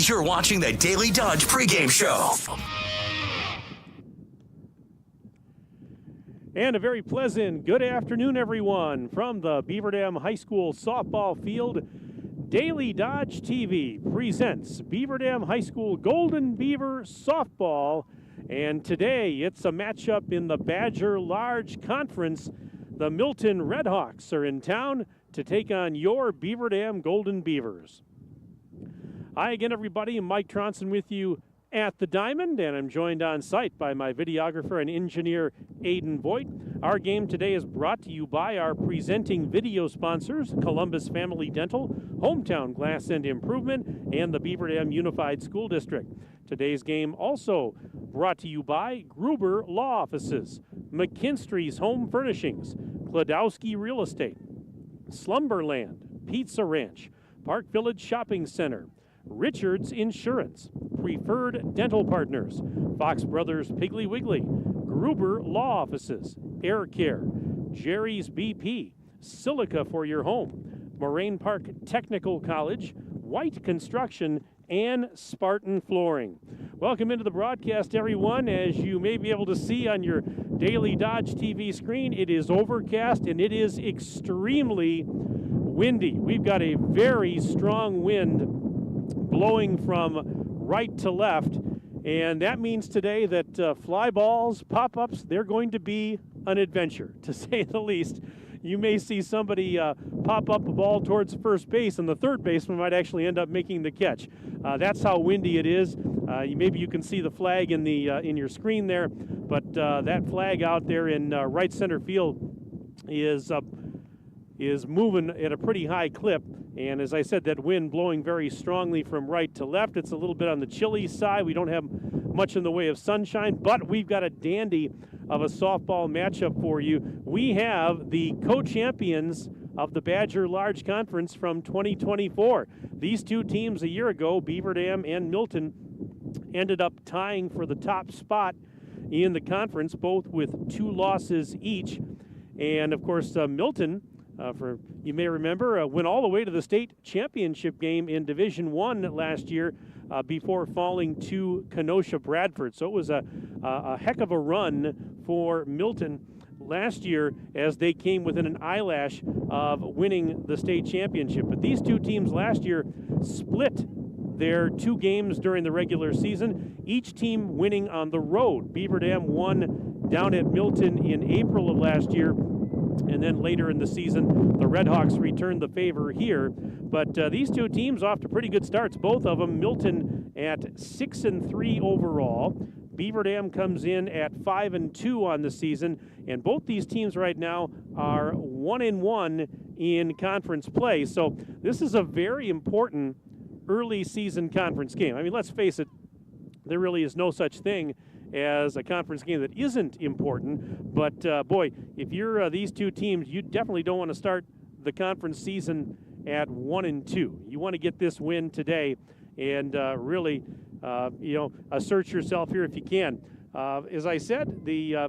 You're watching the Daily Dodge pregame show. And a very pleasant good afternoon, everyone, from the Beaver Dam High School softball field. Daily Dodge TV presents Beaver Dam High School Golden Beaver softball. And today it's a matchup in the Badger Large Conference. The Milton Redhawks are in town to take on your Beaver Dam Golden Beavers. Hi again, everybody. Mike Tronson with you at the Diamond, and I'm joined on site by my videographer and engineer, Aiden Voigt. Our game today is brought to you by our presenting video sponsors, Columbus Family Dental, Hometown Glass and Improvement, and the Beaver Dam Unified School District. Today's game also brought to you by Gruber Law Offices, McKinstry's Home Furnishings, Kladowski Real Estate, Slumberland, Pizza Ranch, Park Village Shopping Center, Richards Insurance, Preferred Dental Partners, Fox Brothers Piggly Wiggly, Gruber Law Offices, Air Care, Jerry's BP, Silica for your home, Moraine Park Technical College, White Construction, and Spartan Flooring. Welcome into the broadcast, everyone. As you may be able to see on your Daily Dodge TV screen, it is overcast and it is extremely windy. We've got a very strong wind blowing from right to left, and that means today that fly balls, pop-ups, they're going to be an adventure, to say the least. You may see somebody pop up a ball towards first base, and the third baseman might actually end up making the catch. That's how windy it is. Maybe you can see the flag in your screen there, but that flag out there in right center field is moving at a pretty high clip. And as I said, that wind blowing very strongly from right to left. It's a little bit on the chilly side. We don't have much in the way of sunshine, but we've got a dandy of a softball matchup for you. We have the co-champions of the Badger Large Conference from 2024. These two teams a year ago, Beaver Dam and Milton, ended up tying for the top spot in the conference, both with 2 losses each. And of course, Milton, you may remember, went all the way to the state championship game in Division I last year before falling to Kenosha Bradford. So it was a heck of a run for Milton last year as they came within an eyelash of winning the state championship. But these two teams last year split their 2 games during the regular season, each team winning on the road. Beaver Dam won down at Milton in April of last year, and then later in the season, the Redhawks returned the favor here. But these two teams off to pretty good starts, both of them. Milton at 6-3 overall. Beaver Dam comes in at 5-2 on the season, and both these teams right now are 1-1 in conference play. So this is a very important early season conference game. I mean, let's face it, there really is no such thing as a conference game that isn't important. But, boy, if you're these two teams, you definitely don't want to start the conference season at 1-2. You want to get this win today and really, assert yourself here if you can. As I said, the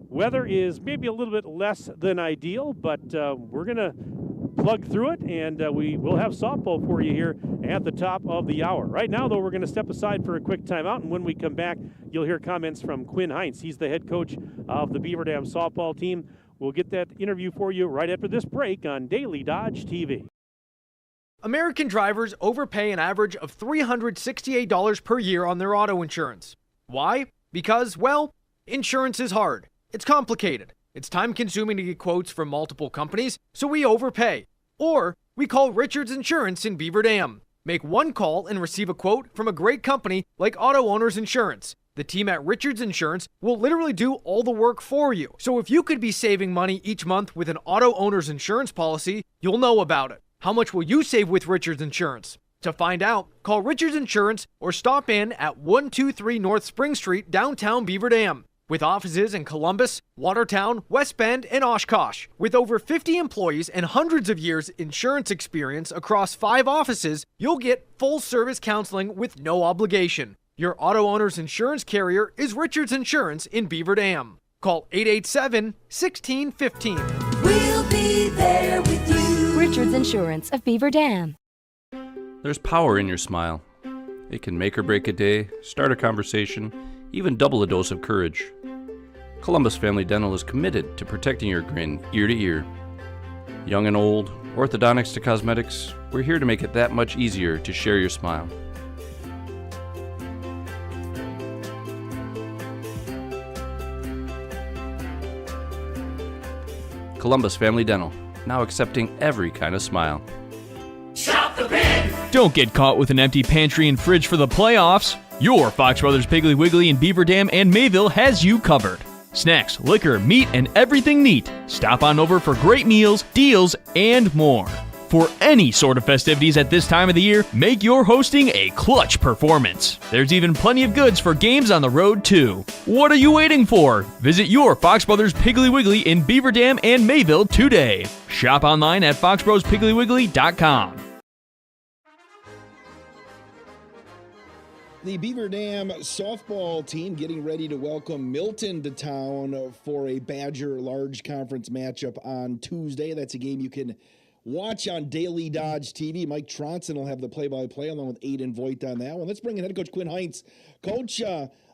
weather is maybe a little bit less than ideal, but we're going to plug through it, and we will have softball for you here at the top of the hour. Right now, though, we're going to step aside for a quick timeout, and when we come back, you'll hear comments from Quinn Heinz. He's the head coach of the Beaver Dam softball team. We'll get that interview for you right after this break on Daily Dodge TV. American drivers overpay an average of $368 per year on their auto insurance. Why? Because, well, insurance is hard. It's complicated. It's time-consuming to get quotes from multiple companies, so we overpay. Or we call Richards Insurance in Beaver Dam. Make one call and receive a quote from a great company like Auto Owners Insurance. The team at Richards Insurance will literally do all the work for you. So if you could be saving money each month with an Auto Owners Insurance policy, you'll know about it. How much will you save with Richards Insurance? To find out, call Richards Insurance or stop in at 123 North Spring Street, downtown Beaver Dam. With offices in Columbus, Watertown, West Bend, and Oshkosh. With over 50 employees and hundreds of years insurance experience across 5 offices, you'll get full-service counseling with no obligation. Your auto owner's insurance carrier is Richards Insurance in Beaver Dam. Call 887-1615. We'll be there with you. Richards Insurance of Beaver Dam. There's power in your smile. It can make or break a day, start a conversation, even double a dose of courage. Columbus Family Dental is committed to protecting your grin ear to ear. Young and old, orthodontics to cosmetics, we're here to make it that much easier to share your smile. Columbus Family Dental, now accepting every kind of smile. Shop the bin! Don't get caught with an empty pantry and fridge for the playoffs. Your Fox Brothers Piggly Wiggly in Beaver Dam and Mayville has you covered. Snacks, liquor, meat, and everything neat. Stop on over for great meals, deals, and more. For any sort of festivities at this time of the year, make your hosting a clutch performance. There's even plenty of goods for games on the road, too. What are you waiting for? Visit your Fox Brothers Piggly Wiggly in Beaver Dam and Mayville today. Shop online at foxbrospigglywwiggly.com. The Beaver Dam softball team getting ready to welcome Milton to town for a Badger Large Conference matchup on Tuesday. That's a game you can watch on Daily Dodge TV. Mike Tronson will have the play-by-play along with Aiden Voigt on that one. Let's bring in head coach Quinn Heinz. Coach,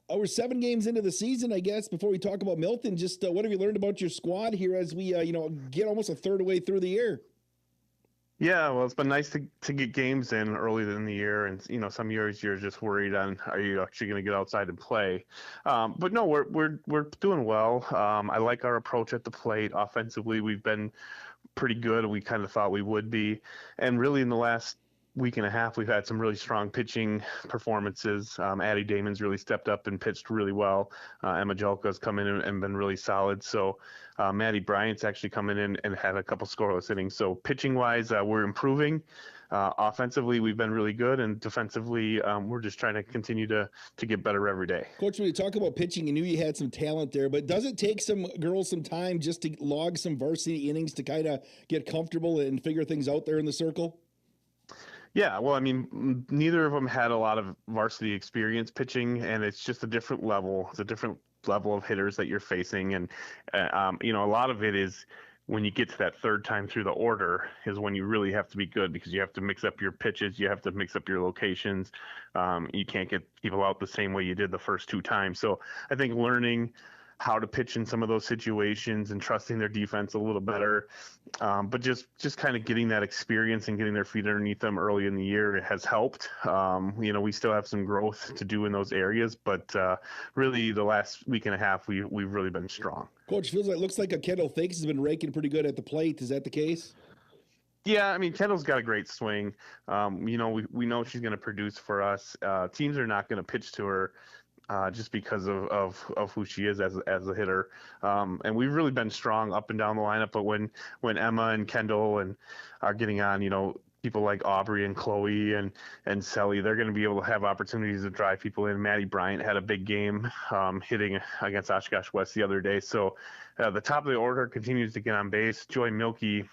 we're 7 games into the season, I guess. Before we talk about Milton, just what have you learned about your squad here as we get almost a third way through the year? Yeah, well, it's been nice to get games in early in the year, and some years you're just worried on are you actually going to get outside and play. But no, we're doing well. I like our approach at the plate. Offensively, we've been pretty good. We kind of thought we would be, and really in the last week and a half, we've had some really strong pitching performances. Addie Damon's really stepped up and pitched really well. Emma Jelka's come in and been really solid. So Maddie Bryant's actually coming in and had a couple scoreless innings. So pitching-wise, we're improving. Offensively, we've been really good, and defensively, we're just trying to continue to get better every day. Coach, when you talk about pitching, you knew you had some talent there, but does it take some girls some time just to log some varsity innings to kind of get comfortable and figure things out there in the circle? Yeah, well, I mean, neither of them had a lot of varsity experience pitching, and it's just a different level. It's a different level of hitters that you're facing, and a lot of it is when you get to that third time through the order is when you really have to be good, because you have to mix up your pitches, you have to mix up your locations. You can't get people out the same way you did the first 2 times. So I think learning how to pitch in some of those situations and trusting their defense a little better. But just kind of getting that experience and getting their feet underneath them early in the year has helped. We still have some growth to do in those areas, but really the last week and a half, we've really been strong. Coach, looks like a Kendall Fakes has been raking pretty good at the plate. Is that the case? Yeah, I mean, Kendall's got a great swing. We know she's going to produce for us. Teams are not going to pitch to her just because of who she is as a hitter. And we've really been strong up and down the lineup. But when Emma and Kendall are getting on, people like Aubrey and Chloe and Selly, they're going to be able to have opportunities to drive people in. Maddie Bryant had a big game hitting against Oshkosh West the other day. So the top of the order continues to get on base. Joy Milkey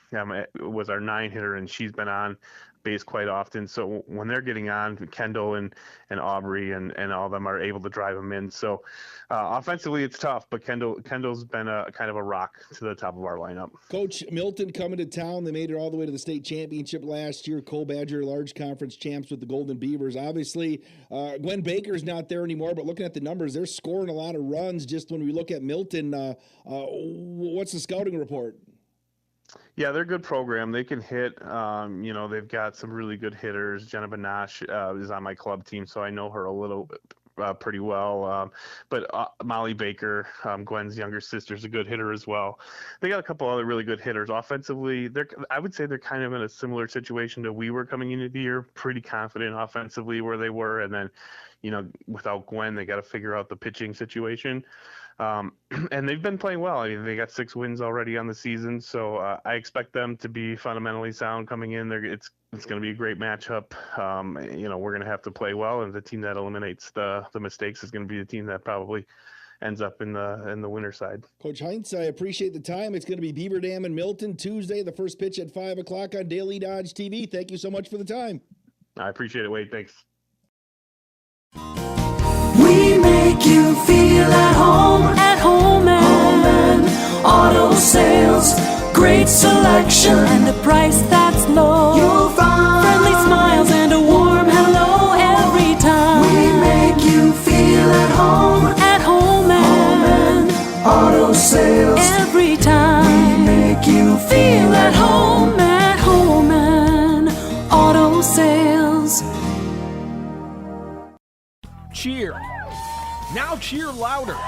was our 9 hitter, and she's been on base quite often. So when they're getting on, Kendall and Aubrey and all of them are able to drive them in. So offensively, it's tough, but Kendall's been a kind of a rock to the top of our lineup. Coach, Milton coming to town. They made it all the way to the state championship last year. Co-Badger Large Conference champs with the Golden Beavers. Obviously, Gwen Baker's not there anymore, but looking at the numbers, they're scoring a lot of runs. Just when we look at Milton, what's the scouting report? Yeah, they're a good program. They can hit. They've got some really good hitters. Jenna Banash is on my club team, so I know her a little pretty well. But Molly Baker, Gwen's younger sister, is a good hitter as well. They got a couple other really good hitters. Offensively, I would say they're kind of in a similar situation to we were coming into the year, pretty confident offensively where they were. And then, without Gwen, they got to figure out the pitching situation. And they've been playing well. I mean, they got 6 wins already on the season, so I expect them to be fundamentally sound coming in. It's going to be a great matchup. We're going to have to play well, and the team that eliminates the mistakes is going to be the team that probably ends up in the winner side. Coach Heinz, I appreciate the time. It's going to be Beaver Dam and Milton Tuesday, the first pitch at 5 o'clock on Daily Dodge TV. Thank you so much for the time. I appreciate it, Wade. Thanks. We make you feel at home and auto sales. Great selection and a price that's low. You'll find friendly smiles and a louder.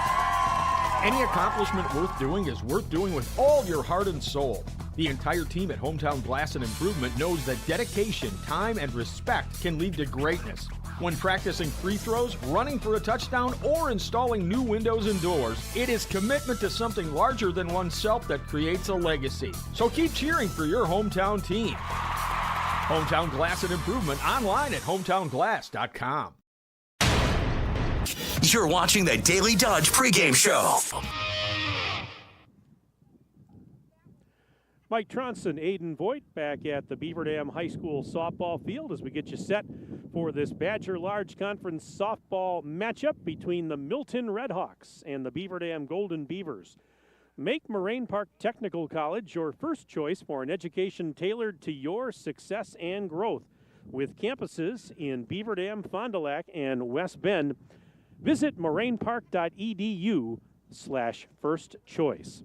Any accomplishment worth doing is worth doing with all your heart and soul. The entire team at Hometown Glass and Improvement knows that dedication, time, and respect can lead to greatness. When practicing free throws, running for a touchdown, or installing new windows and doors, it is commitment to something larger than oneself that creates a legacy. So keep cheering for your hometown team. Hometown Glass and Improvement online at hometownglass.com. You're watching the Daily Dodge pregame show. Mike Tronson, Aiden Voigt back at the Beaver Dam High School softball field as we get you set for this Badger Large Conference softball matchup between the Milton Redhawks and the Beaver Dam Golden Beavers. Make Moraine Park Technical College your first choice for an education tailored to your success and growth. With campuses in Beaver Dam, Fond du Lac, and West Bend, visit morainepark.edu/first choice.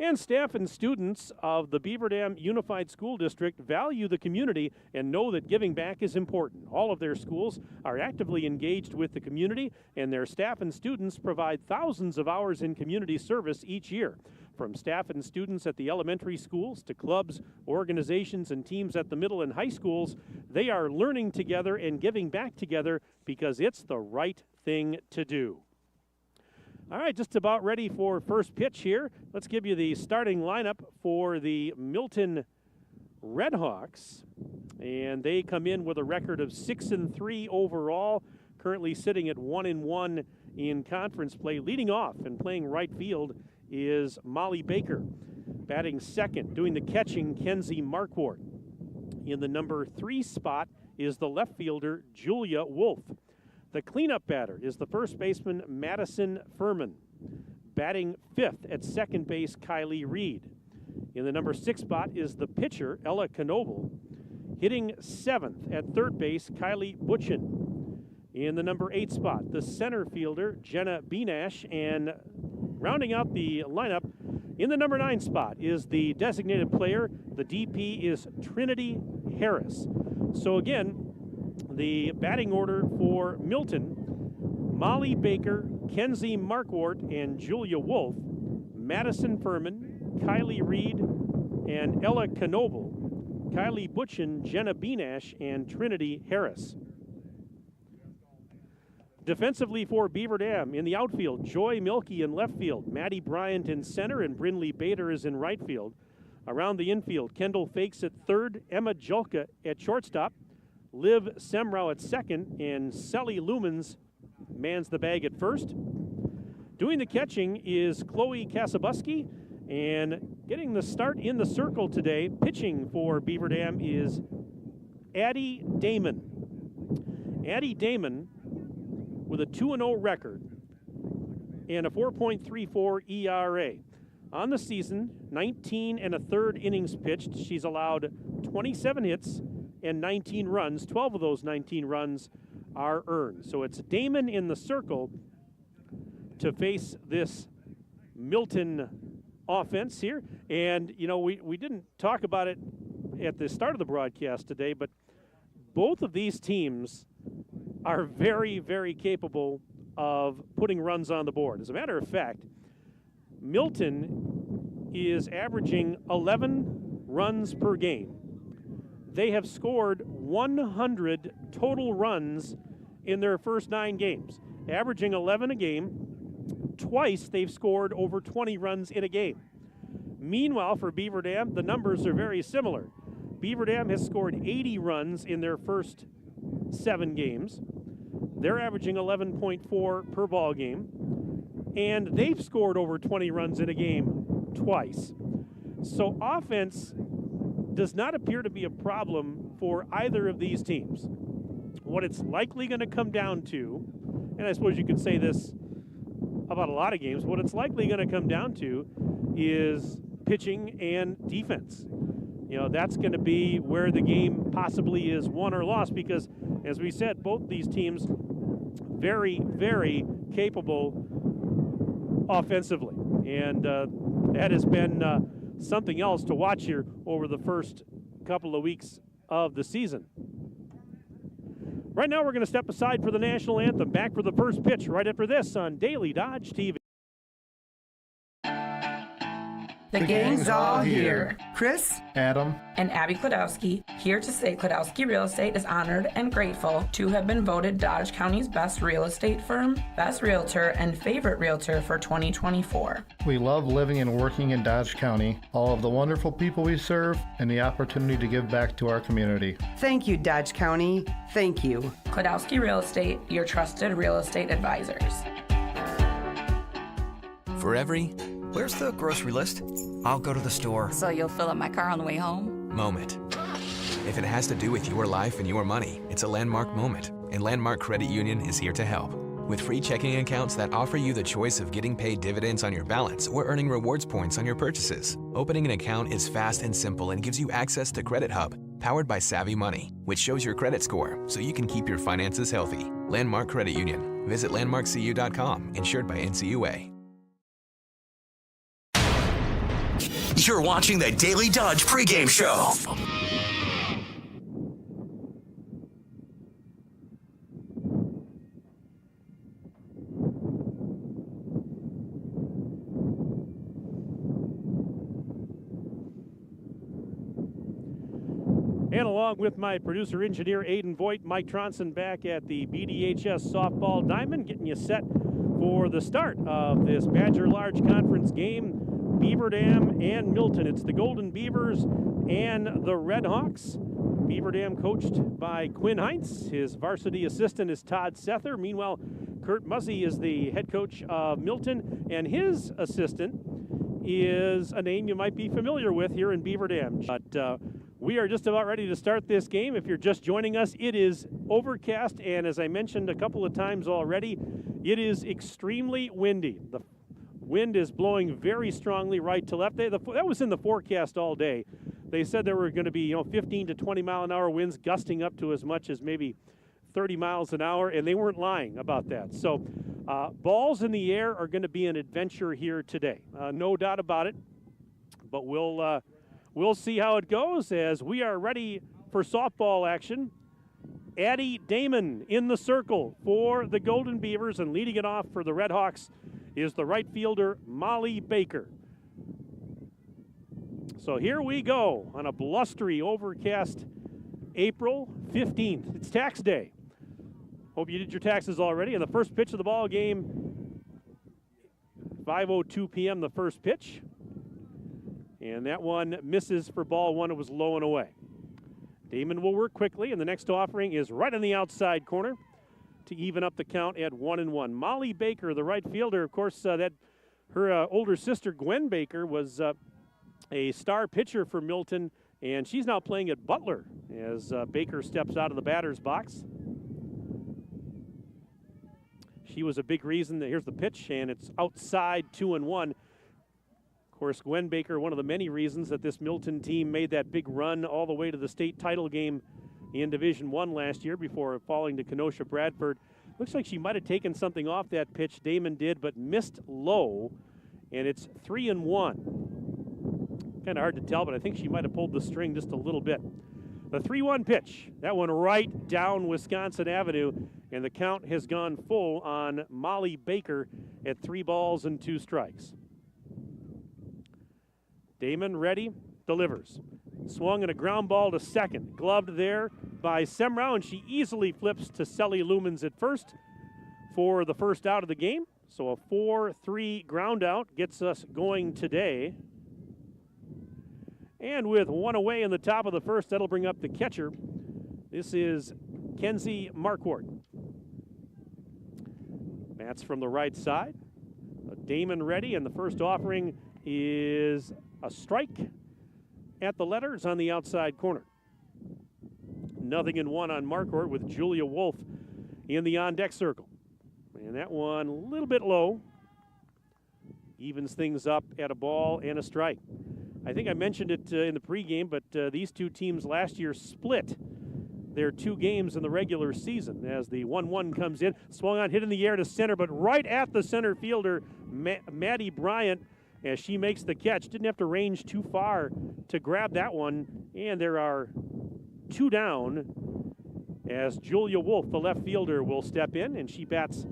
And staff and students of the Beaver Dam Unified School District value the community and know that giving back is important. All of their schools are actively engaged with the community, and their staff and students provide thousands of hours in community service each year. From staff and students at the elementary schools to clubs, organizations, and teams at the middle and high schools, they are learning together and giving back together because it's the right thing to do. All right, just about ready for first pitch here. Let's give you the starting lineup for the Milton Redhawks. And they come in with a record of 6-3 overall, currently sitting at 1-1 in conference play. Leading off and playing right field is Molly Baker. Batting second, doing the catching, Kenzie Marquardt. In the number 3 spot is the left fielder, Julia Wolf. The cleanup batter is the first baseman, Madison Furman. Batting fifth at second base, Kylie Reed. In the number 6 spot is the pitcher, Ella Knoble. Hitting seventh at third base, Kylie Butchin. In the number 8 spot, the center fielder, Jenna Benash. And rounding out the lineup, in the number 9 spot is the designated player. The DP is Trinity Harris. So again, the batting order for Milton: Molly Baker, Kenzie Marquardt, and Julia Wolf, Madison Furman, Kylie Reed, and Ella Knoble, Kylie Butchin, Jenna Benash, and Trinity Harris. Defensively for Beaver Dam, in the outfield, Joy Milkey in left field, Maddie Bryant in center, and Brinley Bader is in right field. Around the infield, Kendall Fakes at third, Emma Julka at shortstop, Liv Semrau at second, and Sally Lumens mans the bag at first. Doing the catching is Chloe Kasabuski, and getting the start in the circle today, pitching for Beaver Dam, is Addie Damon. Addie Damon, with a 2-0 record and a 4.34 ERA. On the season, 19 1/3 innings pitched. She's allowed 27 hits and 19 runs. 12 of those 19 runs are earned. So it's Damon in the circle to face this Milton offense here. And, you know, we didn't talk about it at the start of the broadcast today, but both of these teams are very, very capable of putting runs on the board. As a matter of fact, Milton is averaging 11 runs per game. They have scored 100 total runs in their first 9 games, averaging 11 a game. Twice they've scored over 20 runs in a game. Meanwhile, for Beaver Dam, the numbers are very similar. Beaver Dam has scored 80 runs in their first 7 games. They're averaging 11.4 per ball game, and they've scored over 20 runs in a game twice. So offense does not appear to be a problem for either of these teams. What it's likely going to come down to, and I suppose you could say this about a lot of games, what it's likely going to come down to is pitching and defense. You know, that's going to be where the game possibly is won or lost, because, as we said, both these teams very, very capable offensively. And that has been something else to watch here over the first couple of weeks of the season. Right now, we're going to step aside for the national anthem. Back for the first pitch right after this on Daily Dodge TV. The gang's all here. Chris, Adam, and Abby Klodowski, here to say Klodowski Real Estate is honored and grateful to have been voted Dodge County's best real estate firm, best realtor, and favorite realtor for 2024. We love living and working in Dodge County, all of the wonderful people we serve, and the opportunity to give back to our community. Thank you, Dodge County. Thank you. Klodowski Real Estate, your trusted real estate advisors. For every "Where's the grocery list? I'll go to the store" so you'll fill up my car on the way home moment. If it has to do with your life and your money, it's a landmark moment, and Landmark Credit Union is here to help. With free checking accounts that offer you the choice of getting paid dividends on your balance or earning rewards points on your purchases. Opening an account is fast and simple and gives you access to Credit Hub, powered by Savvy Money, which shows your credit score so you can keep your finances healthy. Landmark Credit Union. Visit landmarkcu.com, insured by NCUA. You're watching the Daily Dodge pregame show. And along with my producer engineer Aiden Voigt, Mike Tronson back at the BDHS Softball Diamond, getting you set for the start of this Badger Large Conference game. Beaver Dam and Milton. It's the Golden Beavers and the Red Hawks. Beaver Dam coached by Quinn Heinz. His varsity assistant is Todd Sether. Meanwhile, Kurt Muzzy is the head coach of Milton, and his assistant is a name you might be familiar with here in Beaver Dam. But we are just about ready to start this game. If you're just joining us, it is overcast, and as I mentioned a couple of times already, it is extremely windy. The wind is blowing very strongly right to left. That was in the forecast all day. They said there were going to be 15 to 20 mile an hour winds gusting up to as much as maybe 30 miles an hour, and they weren't lying about that. So balls in the air are going to be an adventure here today. No doubt about it. But we'll see how it goes as we are ready for softball action. Addie Damon in the circle for the Golden Beavers, and leading it off for the Red Hawks is the right fielder, Molly Baker. So here we go on a blustery, overcast April 15th. It's tax day. Hope you did your taxes already. And the first pitch of the ball game, 5:02 p.m. the first pitch. And that one misses for ball one. It was low and away. Damon will work quickly, and the next offering is right in the outside corner to even up the count at 1-1. Molly Baker, the right fielder, of course, her older sister Gwen Baker was a star pitcher for Milton, and she's now playing at Butler as Baker steps out of the batter's box. She was a big reason that here's the pitch, and it's outside 2-1. Of course, Gwen Baker, one of the many reasons that this Milton team made that big run all the way to the state title game in Division I last year before falling to Kenosha Bradford. Looks like she might have taken something off that pitch. Damon did, but missed low, and it's 3-1. Kind of hard to tell, but I think she might have pulled the string just a little bit. The 3-1 pitch, that one right down Wisconsin Avenue, and the count has gone full on Molly Baker at 3 balls and 2 strikes. Damon ready, delivers. Swung and a ground ball to second. Gloved there by Semrau, and she easily flips to Selly Lumens at first for the first out of the game. So a 4-3 ground out gets us going today. And with one away in the top of the first, that'll bring up the catcher. This is Kenzie Marquardt. Bats from the right side. Damon ready, and the first offering is a strike at the letters on the outside corner. 0-1 on Marquardt with Julia Wolf in the on-deck circle. And that one a little bit low. Evens things up at a ball and a strike. I think I mentioned it in the pregame, but these two teams last year split their 2 games in the regular season as the 1-1 comes in. Swung on, hit in the air to center, but right at the center fielder, Maddie Bryant, as she makes the catch. Didn't have to range too far to grab that one, and there are 2 down as Julia Wolf, the left fielder, will step in, and she bats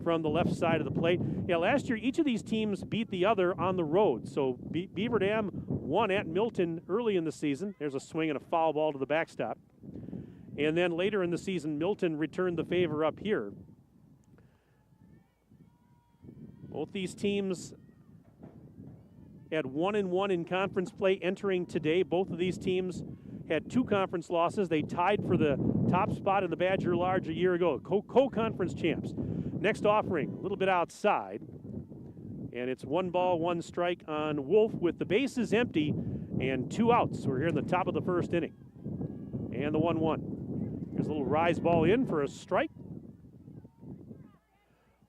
from the left side of the plate. Yeah, last year each of these teams beat the other on the road. So Beaver Dam won at Milton early in the season. There's a swing and a foul ball to the backstop. And then later in the season, Milton returned the favor up here. Both these teams had 1-1 in conference play entering today. Both of these teams had 2 conference losses. They tied for the top spot in the Badger Large a year ago, co-conference champs. Next offering, a little bit outside, and it's 1 ball, 1 strike on Wolf with the bases empty and 2 outs. We're here in the top of the first inning. And the 1-1. Here's a little rise ball in for a strike.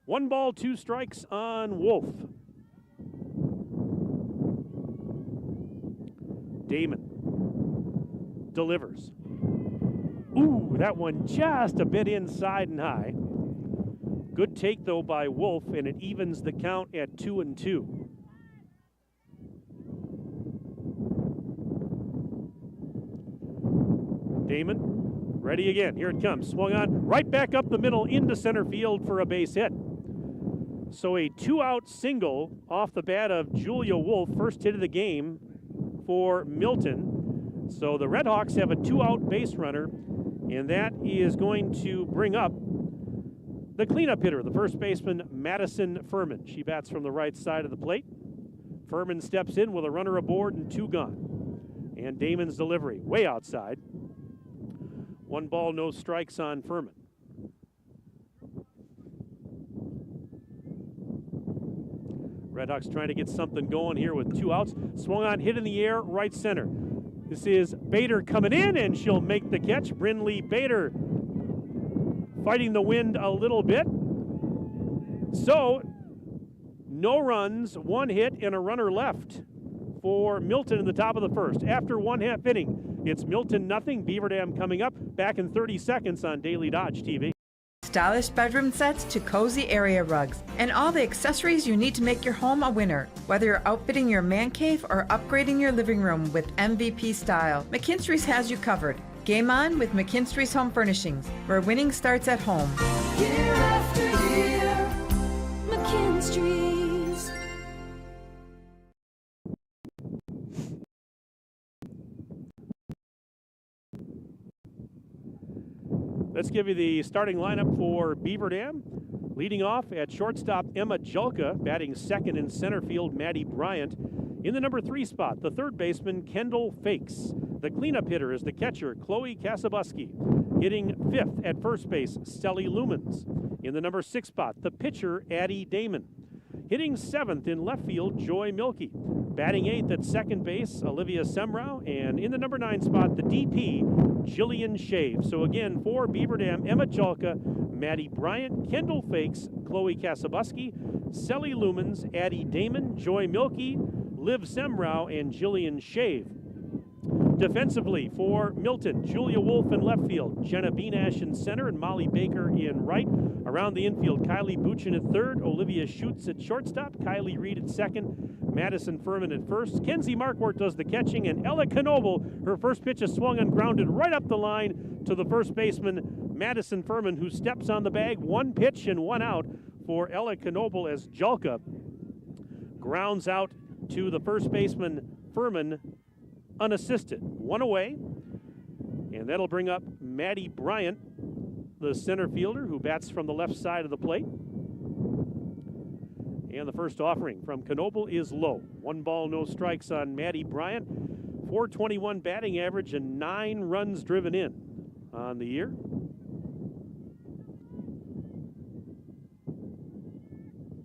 1 ball, 2 strikes on Wolf. Damon delivers. Ooh, that one just a bit inside and high. Good take, though, by Wolf, and it evens the count at 2-2. Damon, ready again. Here it comes. Swung on, right back up the middle into center field for a base hit. So a 2-out single off the bat of Julia Wolf, first hit of the game for Milton. So the Red Hawks have a 2-out base runner, and that is going to bring up the cleanup hitter, the first baseman, Madison Furman. She bats from the right side of the plate. Furman steps in with a runner aboard and 2 gone. And Damon's delivery, way outside. 1 ball, no strikes on Furman. Redhawks trying to get something going here with 2 outs. Swung on, hit in the air, right center. This is Bader coming in, and she'll make the catch. Brynlee Bader fighting the wind a little bit. So, no runs, 1 hit, and a runner left for Milton in the top of the first. After 1/2 inning, it's Milton nothing, Beaver Dam coming up. Back in 30 seconds on Daily Dodge TV. Stylish bedroom sets to cozy area rugs, and all the accessories you need to make your home a winner. Whether you're outfitting your man cave or upgrading your living room with MVP style, McKinstry's has you covered. Game on with McKinstry's Home Furnishings, where winning starts at home. Year after year, McKinstry's. Let's give you the starting lineup for Beaver Dam. Leading off at shortstop, Emma Julka. Batting second in center field, Maddie Bryant. In the number 3 spot, the third baseman, Kendall Fakes. The cleanup hitter is the catcher, Chloe Kasabuski. Hitting 5th at first base, Stelly Lumens. In the number 6 spot, the pitcher, Addie Damon. Hitting 7th in left field, Joy Milkey. Batting 8th at second base, Olivia Semrau. And in the number 9 spot, the DP, Jillian Shave. So again, for Beaver Dam, Emma Julka, Maddie Bryant, Kendall Fakes, Chloe Kasabuski, Stelly Lumens, Addie Damon, Joy Milkey, Liv Semrau, and Jillian Shave. Defensively for Milton, Julia Wolf in left field, Jenna Beanash in center, and Molly Baker in right. Around the infield, Kylie Buchin at third, Olivia Schutz at shortstop, Kylie Reed at second, Madison Furman at first. Kenzie Markwart does the catching, and Ella Knoble, her first pitch is swung and grounded right up the line to the first baseman, Madison Furman, who steps on the bag. 1 pitch and 1 out for Ella Knoble as Julka grounds out to the first baseman, Furman, unassisted. 1 away, and that'll bring up Maddie Bryant, the center fielder, who bats from the left side of the plate. And the first offering from Knoble is low. 1 ball, no strikes on Maddie Bryant. .421 batting average and 9 runs driven in on the year.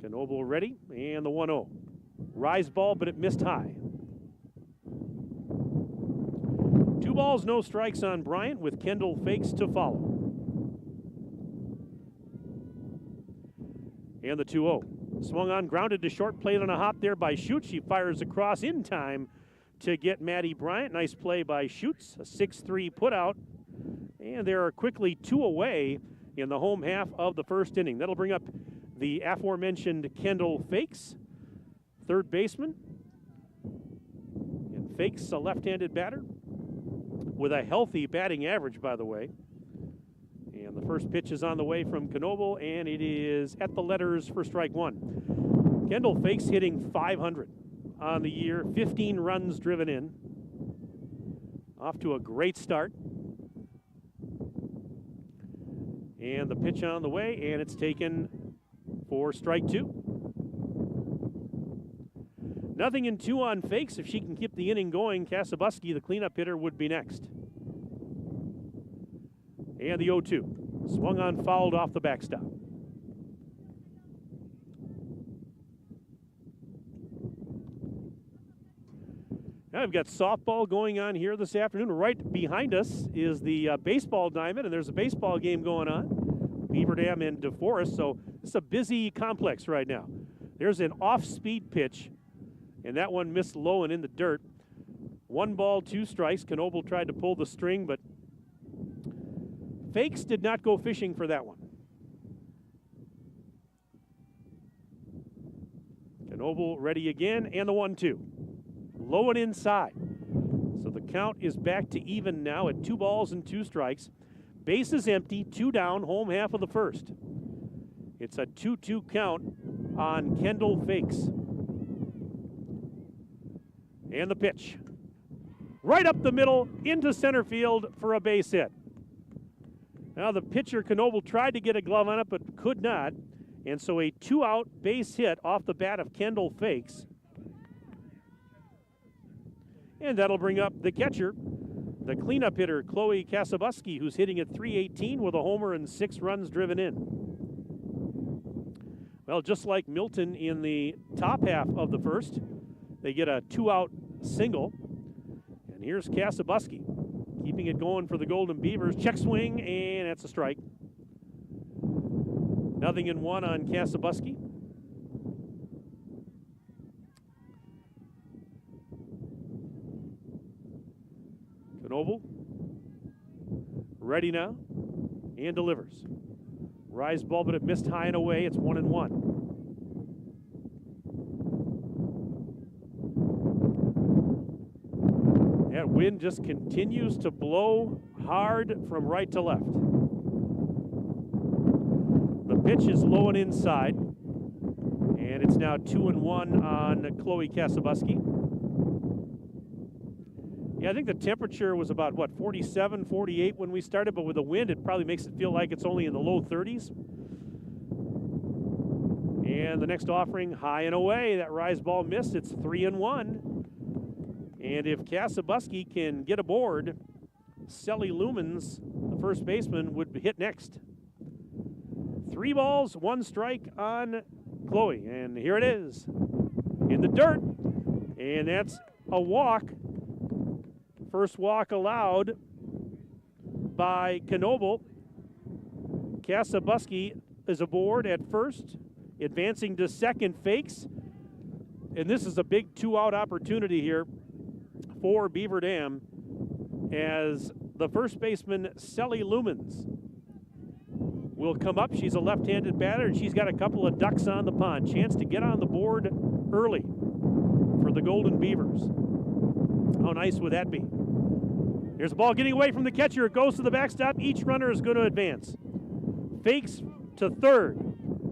Knoble ready, and the 1-0. Rise ball, but it missed high. 2 balls, no strikes on Bryant, with Kendall Fakes to follow. And the 2-0. Swung on, grounded to short, played on a hop there by Schutz. She fires across in time to get Maddie Bryant. Nice play by Schutz, a 6-3 putout. And there are quickly 2 away in the home half of the first inning. That'll bring up the aforementioned Kendall Fakes, third baseman. And Fakes, a left-handed batter with a healthy batting average, by the way. And the first pitch is on the way from Knoble, and it is at the letters for strike one. Kendall Fakes hitting .500 on the year, 15 runs driven in. Off to a great start. And the pitch on the way, and it's taken for strike two. 0-2 on Fakes. If she can keep the inning going, Kasabuski, the cleanup hitter, would be next. And the 0-2. Swung on, fouled off the backstop. Now we've got softball going on here this afternoon. Right behind us is the baseball diamond, and there's a baseball game going on. Beaver Dam and DeForest, so it's a busy complex right now. There's an off-speed pitch, and that one missed low and in the dirt. 1 ball, 2 strikes. Knoble tried to pull the string, but Fakes did not go fishing for that one. Knoble ready again, and the 1-2. Low and inside. So the count is back to even now at 2 balls and 2 strikes. Bases empty, 2 down, home half of the first. It's a 2-2 count on Kendall Fakes. And the pitch. Right up the middle, into center field for a base hit. Now the pitcher, Knoble, tried to get a glove on it, but could not. And so a 2-out base hit off the bat of Kendall Fakes. And that'll bring up the catcher, the cleanup hitter, Chloe Kasabuski, who's hitting at .318 with a homer and 6 runs driven in. Well, just like Milton in the top half of the first, they get a 2-out single. And here's Kasabuski, keeping it going for the Golden Beavers. Check swing, and that's a strike. 0-1 on Kasabuski. Knoble, ready now, and delivers. Rise ball, but it missed high and away. It's 1-1. That wind just continues to blow hard from right to left. The pitch is low and inside, and it's now 2-1 on Chloe Kasabuski. Yeah, I think the temperature was about, 47, 48 when we started, but with the wind, it probably makes it feel like it's only in the low 30s. And the next offering, high and away. That rise ball missed. It's 3-1. And if Kasabuski can get aboard, Selly Lumens, the first baseman, would hit next. 3 balls, 1 strike on Chloe. And here it is in the dirt. And that's a walk. First walk allowed by Knoble. Kasabuski is aboard at first, advancing to second. Fakes. And this is a big 2-out opportunity here for Beaver Dam as the first baseman, Selly Lumens, will come up. She's a left-handed batter, and she's got a couple of ducks on the pond. Chance to get on the board early for the Golden Beavers. How nice would that be? Here's the ball getting away from the catcher. It goes to the backstop. Each runner is going to advance. Fakes to third.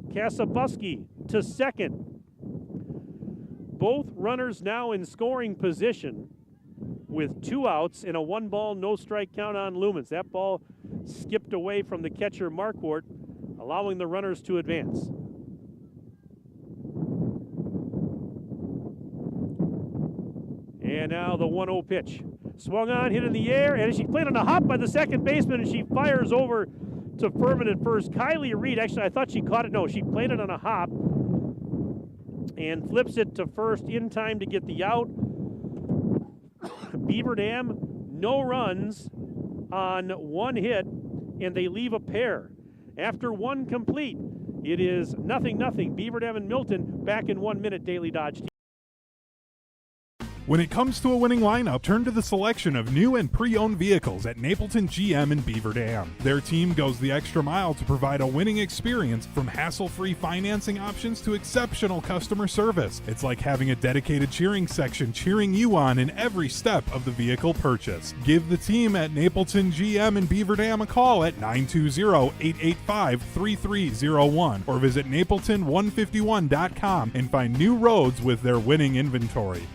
Kasabuski to second. Both runners now in scoring position with 2 outs and a 1 ball, no strike count on Lumens. That ball skipped away from the catcher, Marquardt, allowing the runners to advance. And now the 1-0 pitch. Swung on, hit in the air, and she played on a hop by the second baseman, and she fires over to Furman at first. Kylie Reed, actually, I thought she caught it. No, she played it on a hop and flips it to first in time to get the out. Beaver Dam, no runs on 1 hit, and they leave a pair. After 1 complete, it is 0-0. Beaver Dam and Milton back in 1 minute. Daily Dodge. When it comes to a winning lineup, turn to the selection of new and pre-owned vehicles at Napleton GM in Beaver Dam. Their team goes the extra mile to provide a winning experience, from hassle-free financing options to exceptional customer service. It's like having a dedicated cheering section cheering you on in every step of the vehicle purchase. Give the team at Napleton GM in Beaver Dam a call at 920-885-3301 or visit napleton151.com and find new roads with their winning inventory.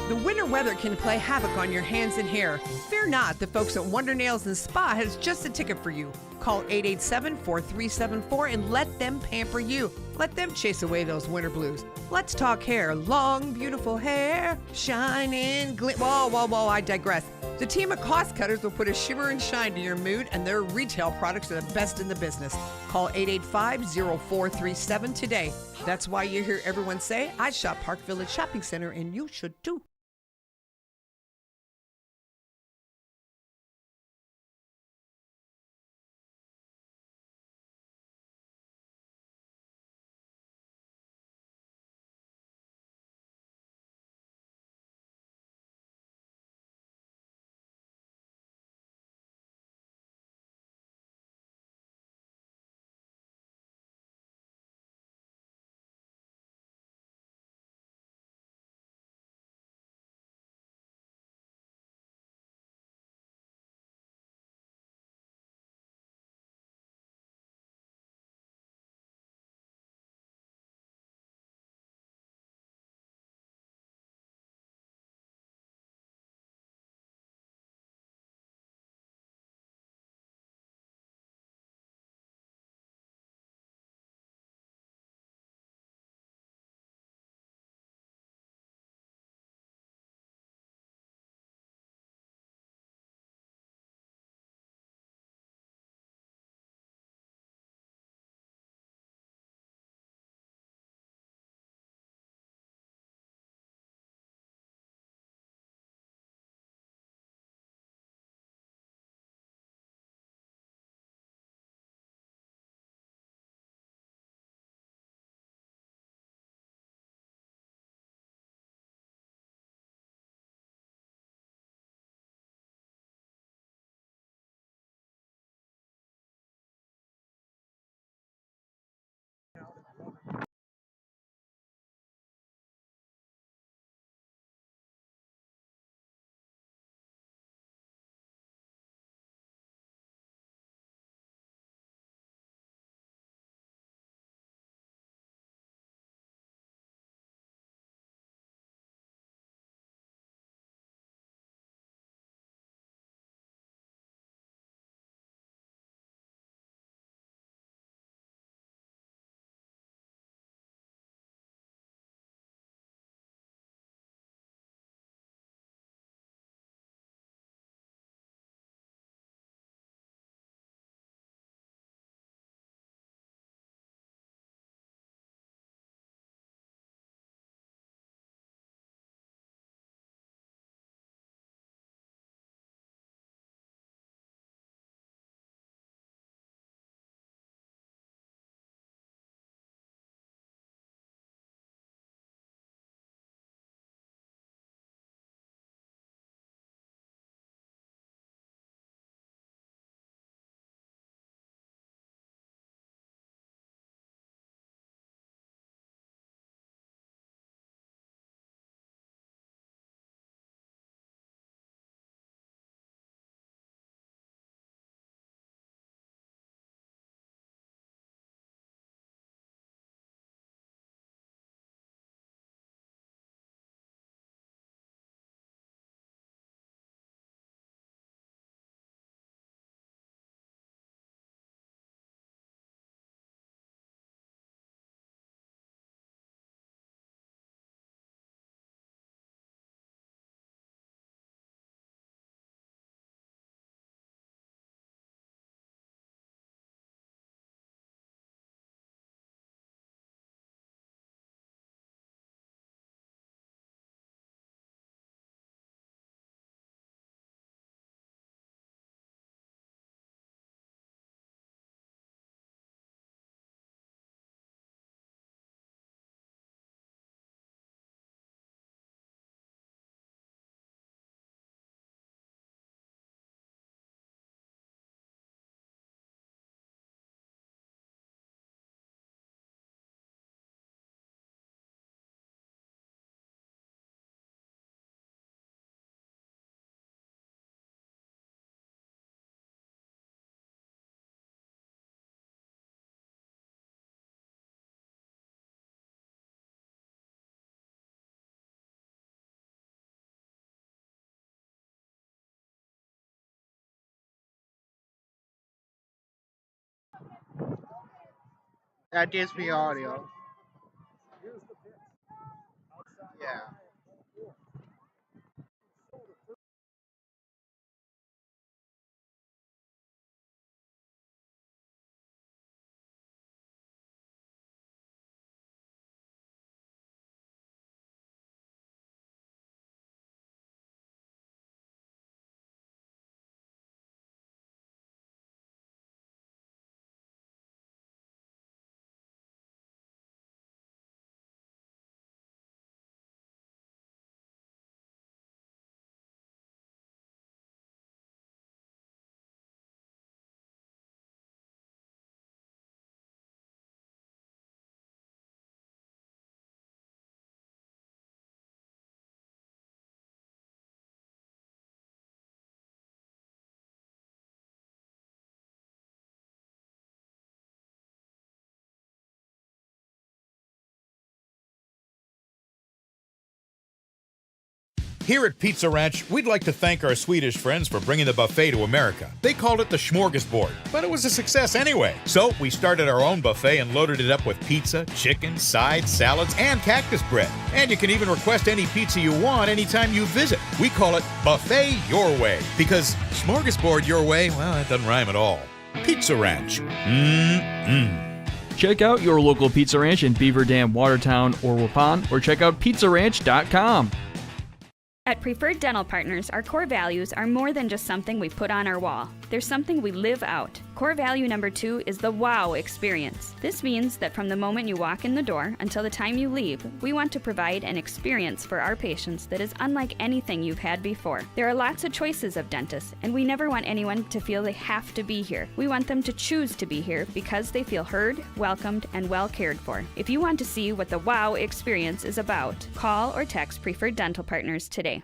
The winter weather can play havoc on your hands and hair. Fear not, the folks at Wonder Nails and Spa has just a ticket for you. Call 887-4374 and let them pamper you. Let them chase away those winter blues. Let's talk hair. Long, beautiful hair, shining, whoa, I digress. The team of cost cutters will put a shimmer and shine to your mood, and their retail products are the best in the business. Call 885-0437 today. That's why you hear everyone say, I shop Park Village Shopping Center, and you should too. That gives me audio. Yeah. Here at Pizza Ranch, we'd like to thank our Swedish friends for bringing the buffet to America. They called it the smorgasbord, but it was a success anyway. So we started our own buffet and loaded it up with pizza, chicken, sides, salads, and cactus bread. And you can even request any pizza you want anytime you visit. We call it Buffet Your Way, because smorgasbord your way, well, that doesn't rhyme at all. Pizza Ranch. Check out your local Pizza Ranch in Beaver Dam, Watertown, or Waupun, or check out pizzaranch.com. At Preferred Dental Partners, our core values are more than just something we put on our wall. They're something we live out. Core value number 2 is the wow experience. This means that from the moment you walk in the door until the time you leave, we want to provide an experience for our patients that is unlike anything you've had before. There are lots of choices of dentists, and we never want anyone to feel they have to be here. We want them to choose to be here because they feel heard, welcomed, and well cared for. If you want to see what the wow experience is about, call or text Preferred Dental Partners today.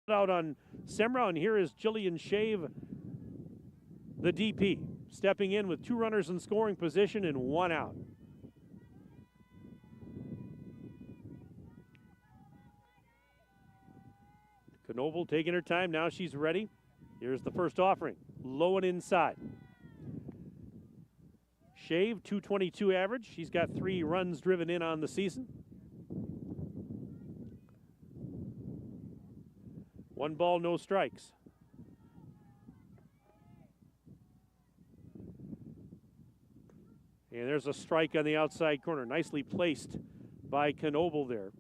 Out on Semra, and here is Jillian Shave, the DP, stepping in with 2 runners in scoring position and 1 out. Knoble taking her time. Now she's ready. Here's the first offering. Low and inside. Shave, 222 average. She's got 3 runs driven in on the season. 1 ball, no strikes. And there's a strike on the outside corner. Nicely placed by Knoble there.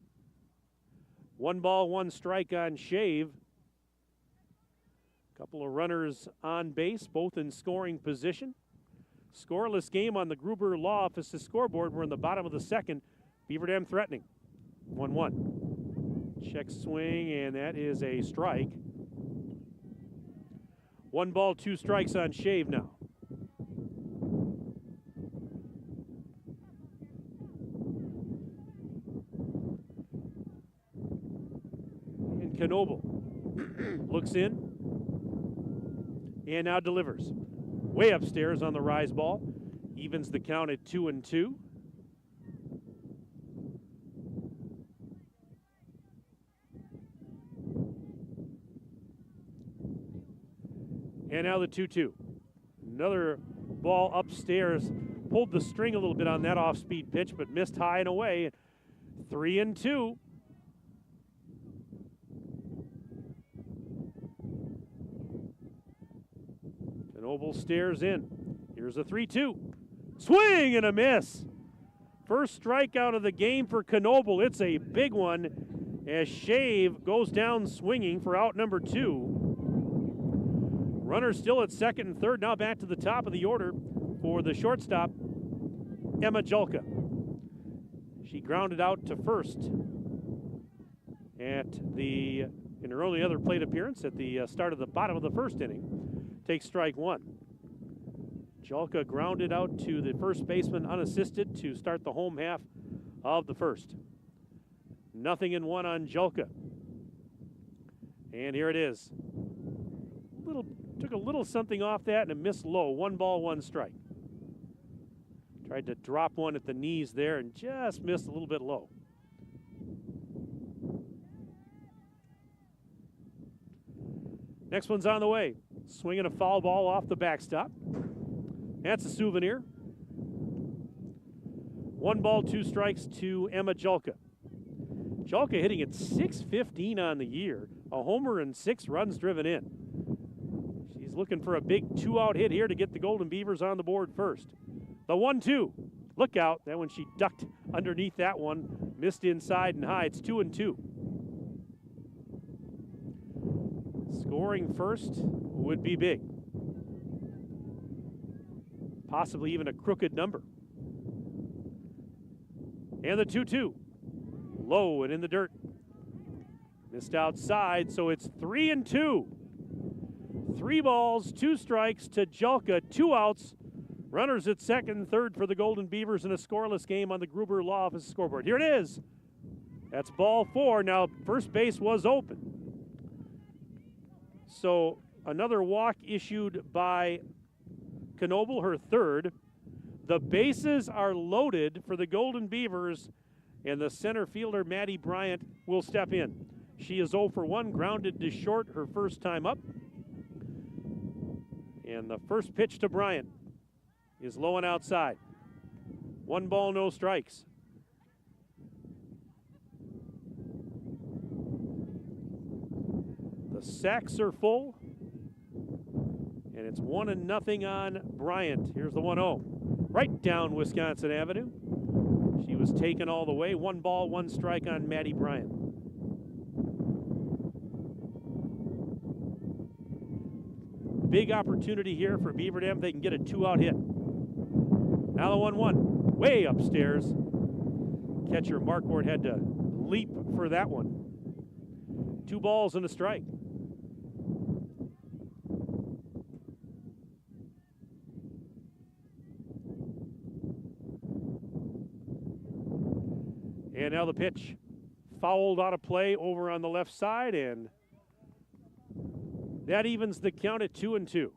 1 ball, 1 strike on Shave. Couple of runners on base, both in scoring position. Scoreless game on the Gruber Law Office's scoreboard. We're in the bottom of the second. Beaver Dam threatening. 1-1. Check swing, and that is a strike. 1 ball, 2 strikes on Shave now. And Knoble Looks in. And now delivers. Way upstairs on the rise ball. Evens the count at 2-2. And now the 2-2. Another ball upstairs. Pulled the string a little bit on that off-speed pitch, but missed high and away. 3-2. Knoble stares in. Here's a 3-2. Swing and a miss. First strikeout of the game for Knoble. It's a big one as Shave goes down swinging for out number 2. Runner still at second and third. Now back to the top of the order for the shortstop, Emma Julka. She grounded out to first in her only other plate appearance at the start of the bottom of the first inning. Takes strike one. Julka grounded out to the first baseman unassisted to start the home half of the first. 0-1 on Julka. And here it is. Took a little something off that and a missed low. 1 ball, 1 strike. Tried to drop one at the knees there and just missed a little bit low. Next one's on the way. Swinging a foul ball off the backstop. That's a souvenir. 1 ball, 2 strikes to Emma Julka. Julka hitting at .615 on the year. A homer and 6 runs driven in. She's looking for a big 2-out hit here to get the Golden Beavers on the board first. The 1-2. Look out. That one she ducked underneath that one. Missed inside and high. It's 2-2. Scoring first would be big. Possibly even a crooked number. And the 2-2. Low and in the dirt. Missed outside, so it's 3-2. 3 balls, 2 strikes to Julka, 2 outs. Runners at second and third for the Golden Beavers in a scoreless game on the Gruber Law Office scoreboard. Here it is. That's ball 4. Now, first base was open. So, another walk issued by Knoble, her third. The bases are loaded for the Golden Beavers, and the center fielder, Maddie Bryant, will step in. She is 0 for 1, grounded to short her first time up. And the first pitch to Bryant is low and outside. 1 ball, no strikes. The sacks are full, and it's 1-0 on Bryant. Here's the 1-0. Right down Wisconsin Avenue. She was taken all the way. 1 ball, 1 strike on Maddie Bryant. Big opportunity here for Beaver Dam. They can get a 2-out hit. Now the 1-1. Way upstairs. Catcher Mark Ward had to leap for that one. 2 balls and a strike. And now the pitch. Fouled out of play over on the left side, and that evens the count at 2-2.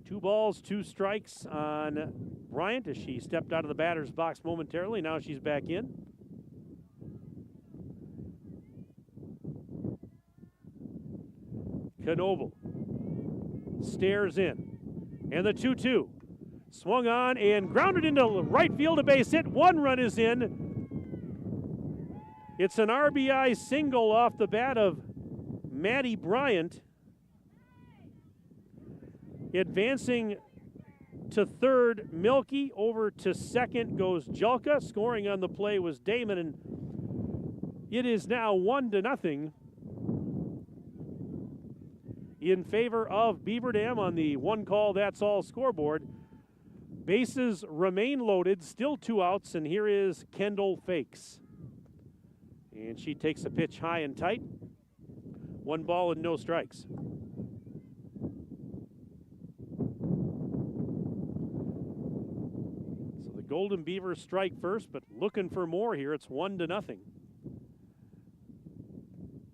Two balls, 2 strikes on Bryant as she stepped out of the batter's box momentarily. Now she's back in. Knoble stares in. And the 2-2. Swung on and grounded into right field, a base hit. 1 run is in. It's an RBI single off the bat of Maddie Bryant. Advancing to third, Milky. Over to second goes Julka. Scoring on the play was Damon, and it is now 1-0 in favor of Beaver Dam on the 1 call, that's all scoreboard. Bases remain loaded, still 2 outs, and here is Kendall Fakes. And she takes a pitch high and tight. 1 ball and no strikes. Golden Beavers strike first, but looking for more here. It's 1-0.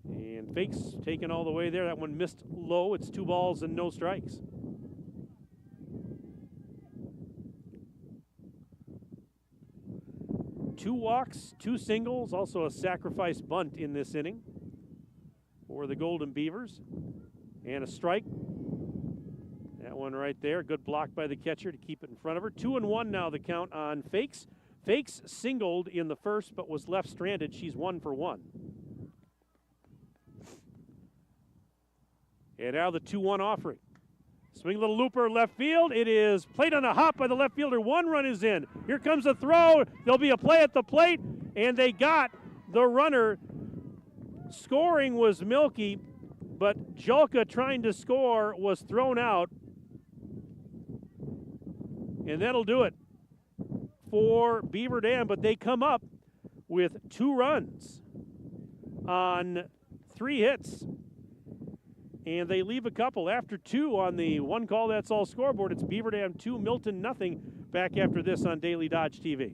And Fakes taken all the way there. That one missed low. It's 2 balls and no strikes. Two walks, 2 singles, also a sacrifice bunt in this inning for the Golden Beavers. And a strike. That one right there. Good block by the catcher to keep it in front of her. 2-1 now the count on Fakes. Fakes singled in the first but was left stranded. She's 1 for 1. And now the 2-1 offering. Swing a little looper left field. It is played on a hop by the left fielder. 1 run is in. Here comes a throw. There'll be a play at the plate, and they got the runner. Scoring was Milky, but Julka trying to score was thrown out. And that'll do it for Beaver Dam, but they come up with 2 runs on 3 hits. And they leave a couple after 2 on the one call that's all scoreboard. It's Beaver Dam 2, Milton nothing. Back after this on Daily Dodge TV.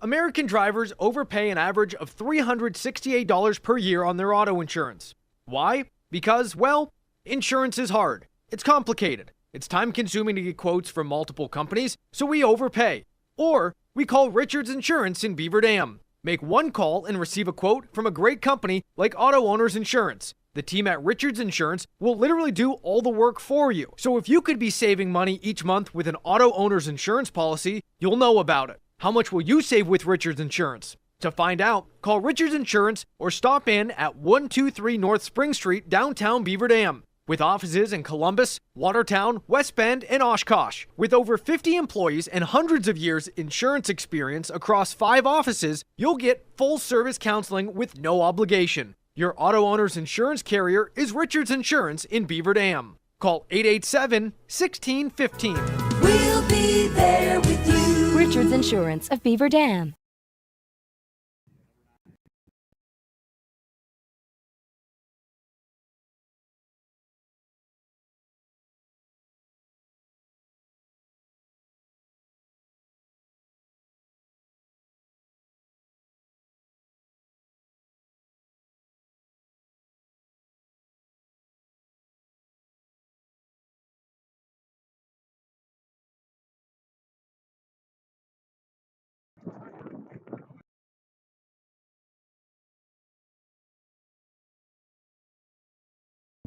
American drivers overpay an average of $368 per year on their auto insurance. Why? Because, well, insurance is hard. It's complicated. It's time-consuming to get quotes from multiple companies, so we overpay. Or we call Richards Insurance in Beaver Dam. Make one call and receive a quote from a great company like Auto Owners Insurance. The team at Richards Insurance will literally do all the work for you. So if you could be saving money each month with an Auto Owners Insurance policy, you'll know about it. How much will you save with Richards Insurance? To find out, call Richards Insurance or stop in at 123 North Spring Street, downtown Beaver Dam. With offices in Columbus, Watertown, West Bend, and Oshkosh. With over 50 employees and hundreds of years insurance experience across 5 offices, you'll get full-service counseling with no obligation. Your auto owner's insurance carrier is Richards Insurance in Beaver Dam. Call 887-1615. We'll be there with you. Richards Insurance of Beaver Dam.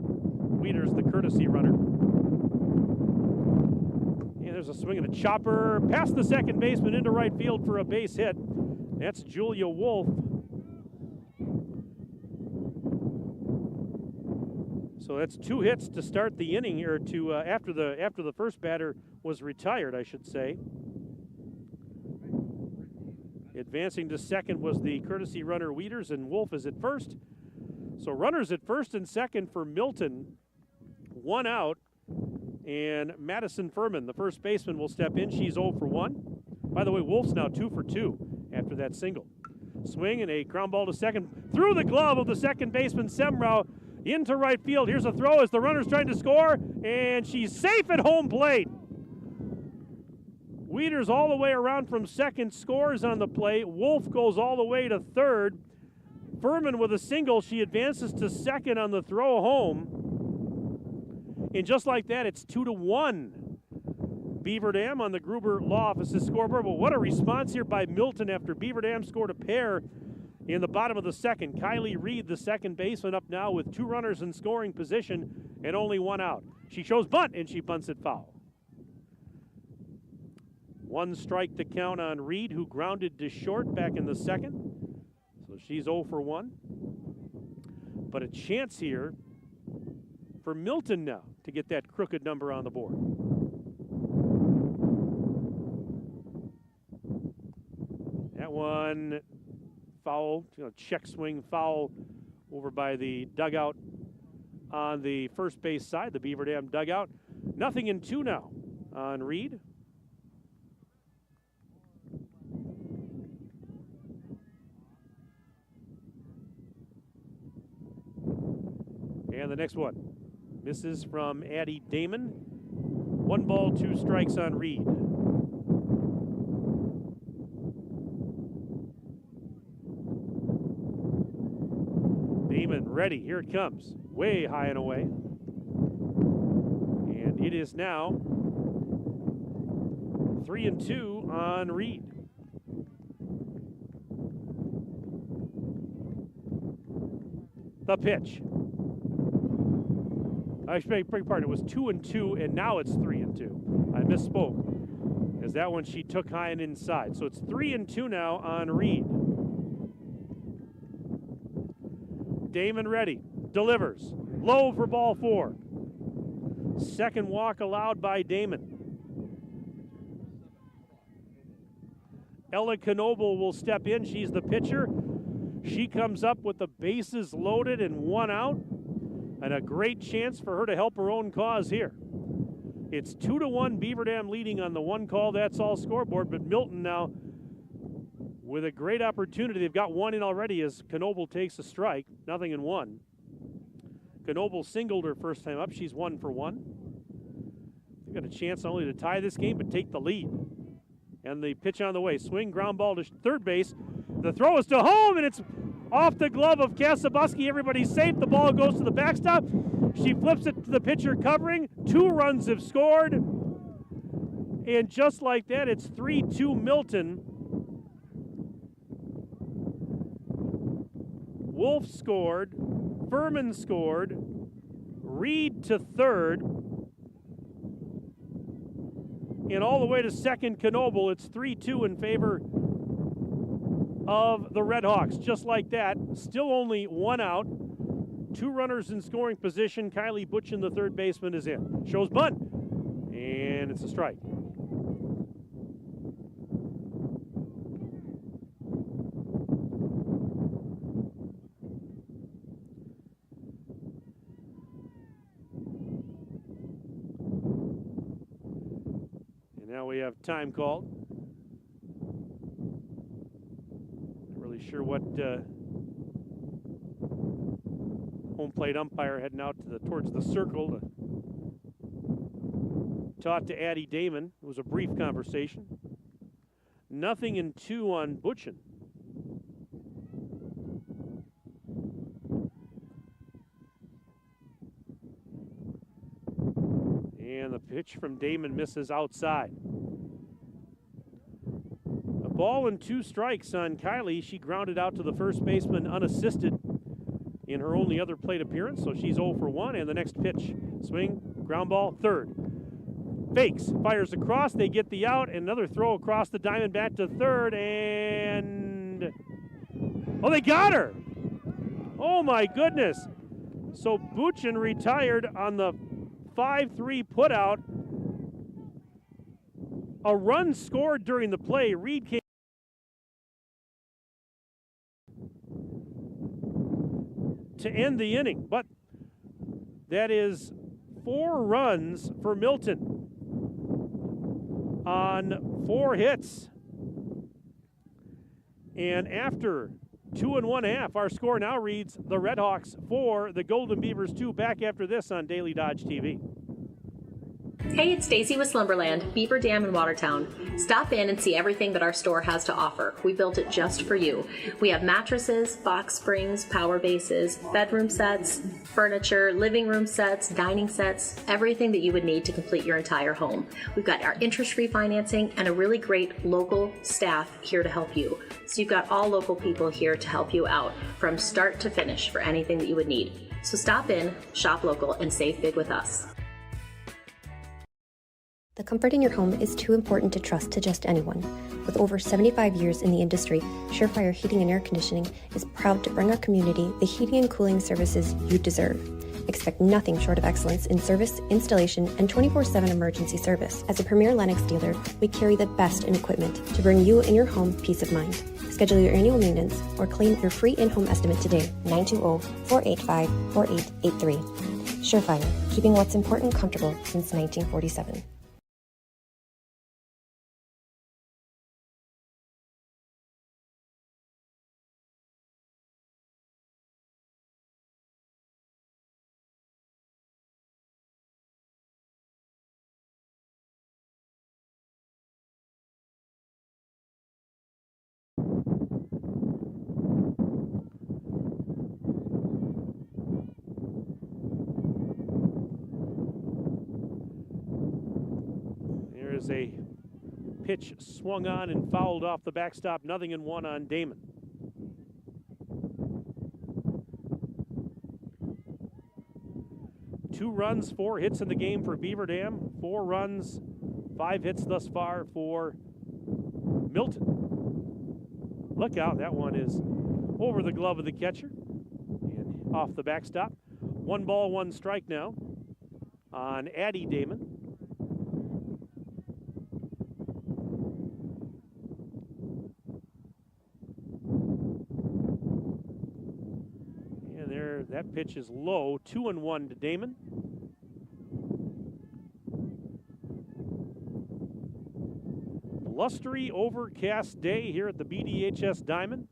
Weeder's the courtesy runner. And there's a swing and a chopper past the second baseman into right field for a base hit. That's Julia Wolf. So that's 2 hits to start the inning, or to after the first batter was retired, I should say. Advancing to second was the courtesy runner Weeders, and Wolf is at first. So runners at first and second for Milton. 1 out, and Madison Furman, the first baseman, will step in. She's 0 for 1. By the way, Wolf's now 2 for 2 after that single. Swing and a ground ball to second. Through the glove of the second baseman, Semrau, into right field. Here's a throw as the runner's trying to score, and she's safe at home plate. Weeders all the way around from second, scores on the play. Wolf goes all the way to third. Furman with a single. She advances to second on the throw home. And just like that, it's 2-1. Beaver Dam on the Gruber Law Offices scoreboard. But what a response here by Milton after Beaver Dam scored a pair in the bottom of the second. Kylie Reed, the second baseman, up now with 2 runners in scoring position and only 1 out. She shows bunt, and she bunts it foul. 1 strike to count on Reed, who grounded to short back in the second. So she's 0 for 1. But a chance here for Milton now to get that crooked number on the board. That one foul, check swing foul over by the dugout on the first base side, the Beaver Dam dugout. 0-2 now on Reed. And the next one misses from Addie Damon. 1 ball, 2 strikes on Reed. Ready, here it comes. Way high and away. And it is now 3-2 on Reed. The pitch. I beg your pardon, it was 2-2, and now it's 3-2. I misspoke, as that one she took high and inside. So it's 3-2 now on Reed. Damon ready, delivers, low for ball 4. Second walk allowed by Damon. Ella Knoble will step in, she's the pitcher. She comes up with the bases loaded and 1 out, and a great chance for her to help her own cause here. It's 2-1 Beaver Dam leading on the 1 call, that's all scoreboard, but Milton now with a great opportunity. They've got 1 in already as Knoble takes a strike, 0-1. Knoble singled her first time up, she's 1 for 1. They've got a chance not only to tie this game, but take the lead. And the pitch on the way, swing, ground ball to third base. The throw is to home, and it's off the glove of Kasabuski. Everybody's safe. The ball goes to the backstop. She flips it to the pitcher covering. 2 runs have scored. And just like that, it's 3-2 Milton. Wolf scored. Furman scored. Reed to third. And all the way to second, Knoble. It's 3-2 in favor of the Redhawks. Just like that, still only 1 out. 2 runners in scoring position. Kylie Butchin, the third baseman, is in. Shows bunt, and it's a strike. And now we have time called. Sure what home plate umpire heading out to towards the circle to talk to Addie Damon. It was a brief conversation. 0-2 on Butchin. And the pitch from Damon misses outside. Ball and 2 strikes on Kylie. She grounded out to the first baseman unassisted in her only other plate appearance, so she's 0 for 1. And the next pitch, swing, ground ball, third. Fakes, fires across, they get the out, and another throw across the diamond bat to third, and oh, they got her! Oh my goodness! So Butchin retired on the 5-3 putout. A run scored during the play. Reed came to end the inning, but that is 4 runs for Milton on 4 hits. And after 2 1/2, our score now reads the Redhawks 4, the Golden Beavers 2. Back after this on Daily Dodge TV. Hey, it's Stacy with Slumberland, Beaver Dam in Watertown. Stop in and see everything that our store has to offer. We built it just for you. We have mattresses, box springs, power bases, bedroom sets, furniture, living room sets, dining sets, everything that you would need to complete your entire home. We've got our interest-free financing and a really great local staff here to help you. So you've got all local people here to help you out from start to finish for anything that you would need. So stop in, shop local, and save big with us. The comfort in your home is too important to trust to just anyone. With over 75 years in the industry, Surefire Heating and Air Conditioning is proud to bring our community the heating and cooling services you deserve. Expect nothing short of excellence in service, installation, and 24/7 emergency service. As a premier Lennox dealer, we carry the best in equipment to bring you and your home peace of mind. Schedule your annual maintenance or claim your free in-home estimate today, 920-485-4883. Surefire, keeping what's important comfortable since 1947. There's a pitch swung on and fouled off the backstop. 0-1 on Damon. Two runs, 4 hits in the game for Beaver Dam. 4 runs, 5 hits thus far for Milton. Look out, that one is over the glove of the catcher and off the backstop. 1 ball, 1 strike now on Addie Damon. And there, that pitch is low. 2-1 to Damon. Blustery, overcast day here at the BDHS Diamond.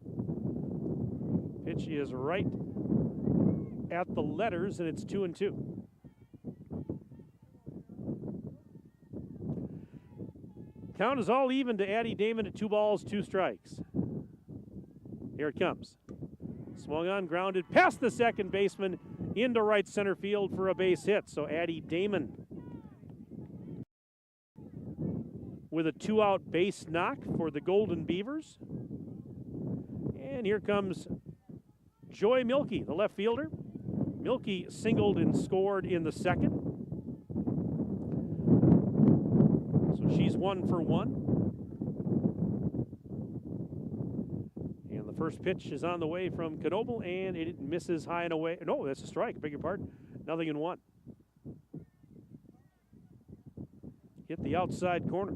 Pitch is right at the letters, and it's 2-2. Count is all even to Addie Damon at 2 balls, 2 strikes. Here it comes. Swung on, grounded past the second baseman into right center field for a base hit. So Addie Damon with a 2-out base knock for the Golden Beavers. And here comes Joy Milky, the left fielder. Milky singled and scored in the second. So she's 1 for 1. And the first pitch is on the way from Knoebel, and it misses high and away. No, that's a strike, beg your pardon. 0-1. Hit the outside corner.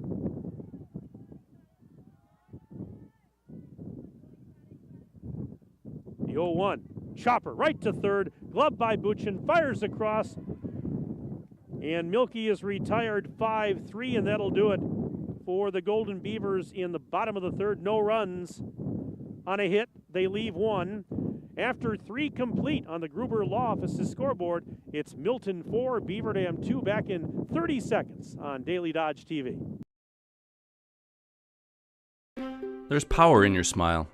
The 0-1. Chopper right to third. Glove by Buchin. Fires across. And Milky is retired 5-3, and that'll do it for the Golden Beavers in the bottom of the third. No runs on a hit. They leave 1. After 3 complete on the Gruber Law Office's scoreboard, it's Milton 4, Beaver Dam 2, back in 30 seconds on Daily Dodge TV. There's power in your smile.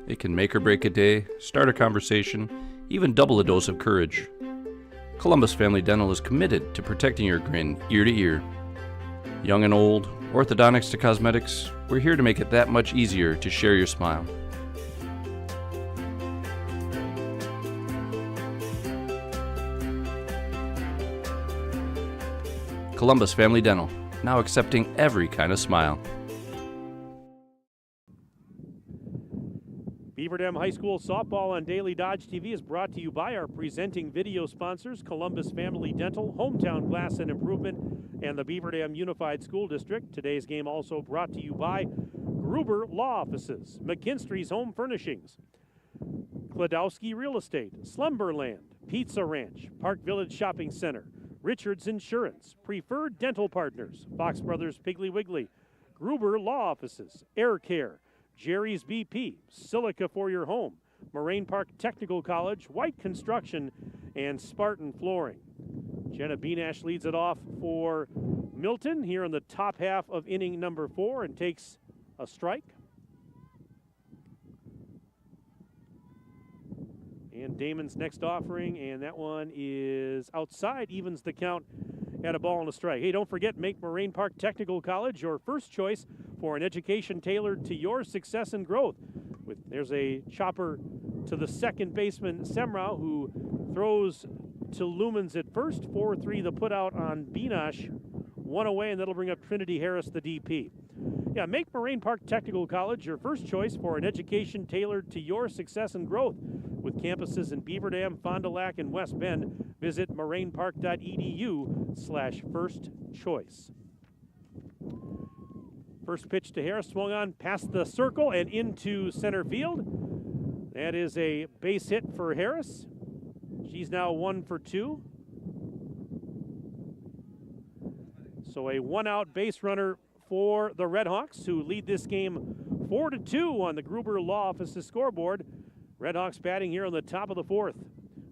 It can make or break a day, start a conversation, even double a dose of courage. Columbus Family Dental is committed to protecting your grin ear to ear. Young and old, orthodontics to cosmetics, we're here to make it that much easier to share your smile. Columbus Family Dental, now accepting every kind of smile. Beaver Dam High School softball on Daily Dodge TV is brought to you by our presenting video sponsors, Columbus Family Dental, Hometown Glass and Improvement, and the Beaver Dam Unified School District. Today's game also brought to you by Gruber Law Offices, McKinstry's Home Furnishings, Kladowski Real Estate, Slumberland, Pizza Ranch, Park Village Shopping Center, Richards Insurance, Preferred Dental Partners, Fox Brothers Piggly Wiggly, Gruber Law Offices, Air Care, Jerry's BP, Silica for your home, Moraine Park Technical College, White Construction, and Spartan Flooring. Jenna Beanash leads it off for Milton here in the top half of inning number 4 and takes a strike. And Damon's next offering, and that one is outside, evens the count at a ball and a strike. Hey, don't forget, make Moraine Park Technical College your first choice for an education tailored to your success and growth. There's a chopper to the second baseman, Semrau, who throws to Lumens at first. 4-3 the put out on Beanash. 1 away, and that'll bring up Trinity Harris, the DP. Yeah, make Moraine Park Technical College your first choice for an education tailored to your success and growth. With campuses in Beaver Dam, Fond du Lac, and West Bend, visit morainepark.edu/first choice. First pitch to Harris, swung on past the circle and into center field. That is a base hit for Harris. She's now 1 for 2. So a 1-out base runner for the Redhawks, who lead this game 4-2 on the Gruber Law Office's scoreboard. Redhawks batting here on the top of the 4th.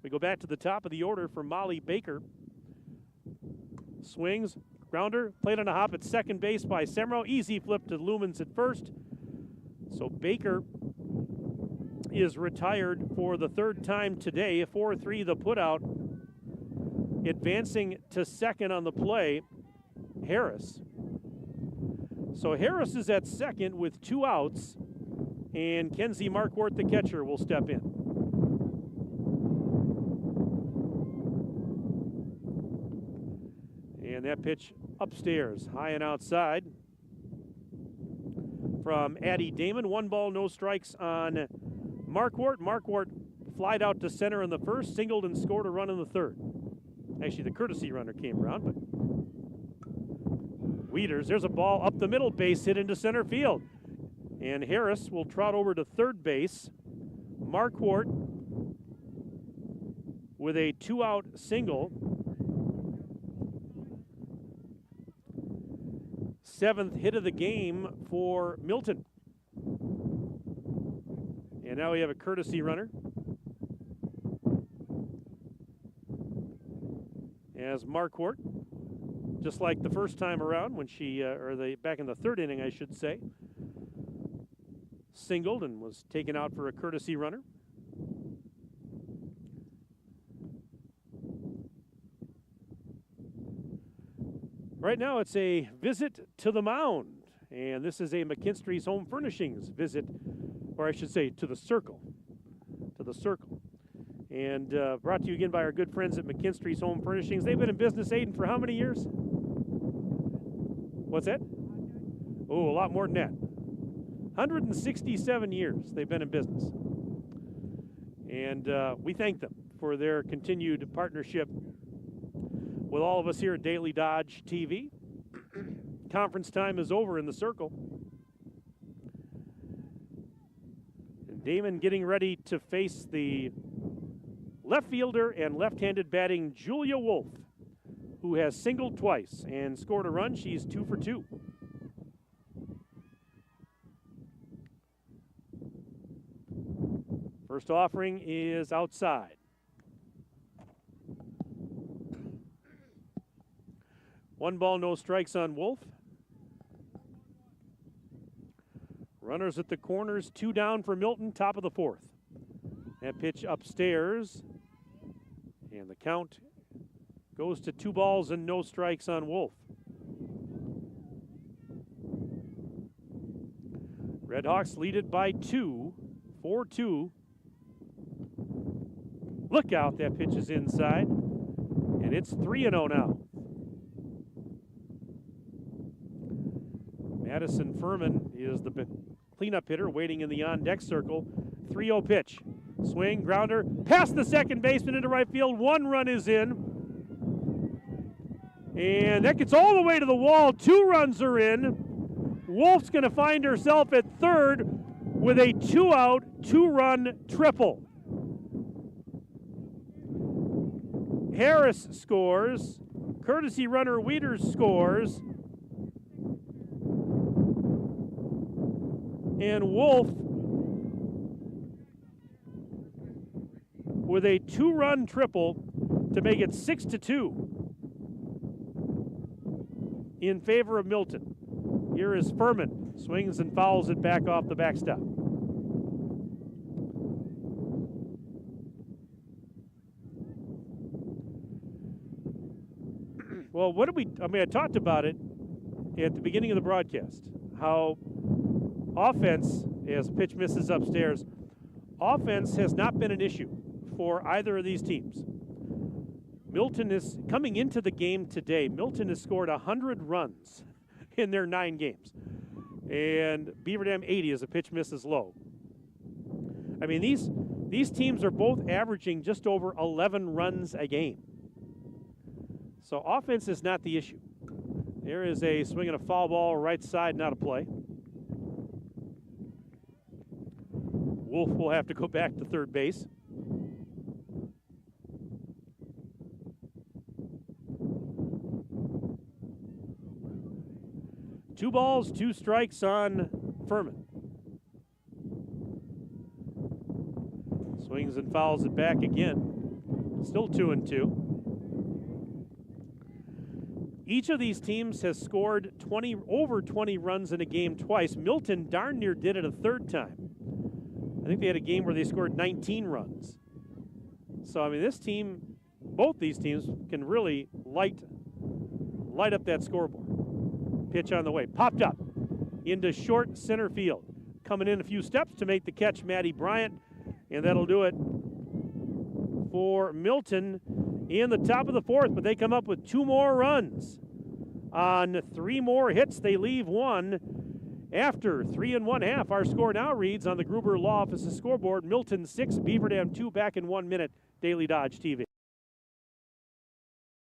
We go back to the top of the order for Molly Baker. Swings, grounder, played on a hop at second base by Semrau. Easy flip to Lumens at first. So Baker is retired for the 3rd time today. 4-3 the putout. Advancing to second on the play, Harris. So Harris is at second with 2 outs, and Kenzie Markwart, the catcher, will step in. And that pitch upstairs, high and outside from Addie Damon. 1 ball, no strikes on Markwart. Markwart flied out to center in the first, singled and scored a run in the third. Actually, the courtesy runner came around, but Wieters, there's a ball up the middle, base hit into center field. And Harris will trot over to third base. Markwart with a 2-out single. 7th hit of the game for Milton. And now we have a courtesy runner. As Markwart, just like the first time around when she, back in the third inning, I should say, singled and was taken out for a courtesy runner. Right now it's a visit to the mound, and this is a McKinstry's Home Furnishings visit, or I should say to the circle. And brought to you again by our good friends at McKinstry's Home Furnishings. They've been in business, Aiden, for how many years? What's that? Oh, a lot more than that. 167 years they've been in business. And we thank them for their continued partnership with all of us here at Daily Dodge TV. Conference time is over in the circle. And Damon getting ready to face the left fielder and left-handed batting Julia Wolf, who has singled twice and scored a run. She's 2 for 2. First offering is outside. One ball, no strikes on Wolf. Runners at the corners, 2 down for Milton, top of the 4th. That pitch upstairs, and the count goes to 2 balls and no strikes on Wolf. Redhawks lead it by 2, 4-2. Look out, that pitch is inside, and it's 3-0 now. Madison Furman is the cleanup hitter waiting in the on-deck circle. 3-0 pitch. Swing, grounder, past the second baseman into right field. 1 run is in. And that gets all the way to the wall. 2 runs are in. Wolf's going to find herself at third with a 2-out, 2-run triple. Harris scores. Courtesy runner Wieters scores. And Wolf with a 2-run triple to make it 6-2 in favor of Milton. Here is Furman, swings and fouls it back off the backstop. Well, I talked about it at the beginning of the broadcast, how offense, as pitch misses upstairs, offense has not been an issue for either of these teams. Milton is coming into the game today. Milton has scored 100 runs in their 9 games. And Beaver Dam 80 as a pitch misses low. I mean, these teams are both averaging just over 11 runs a game. So offense is not the issue. There is a swing and a foul ball right side, not a play. Wolf will have to go back to third base. Two balls, 2 strikes on Furman. Swings and fouls it back again. Still 2-2. Each of these teams has scored over 20 runs in a game twice. Milton darn near did it a third time. I think they had a game where they scored 19 runs. So, I mean, both these teams can really light up that scoreboard. Pitch on the way, popped up, into short center field. Coming in a few steps to make the catch, Maddie Bryant, and that'll do it for Milton in the top of the fourth, but they come up with 2 more runs. On 3 more hits, they leave 1. After 3 1/2, our score now reads on the Gruber Law Office's scoreboard, Milton 6, Beaver Dam 2, back in 1 minute. Daily Dodge TV.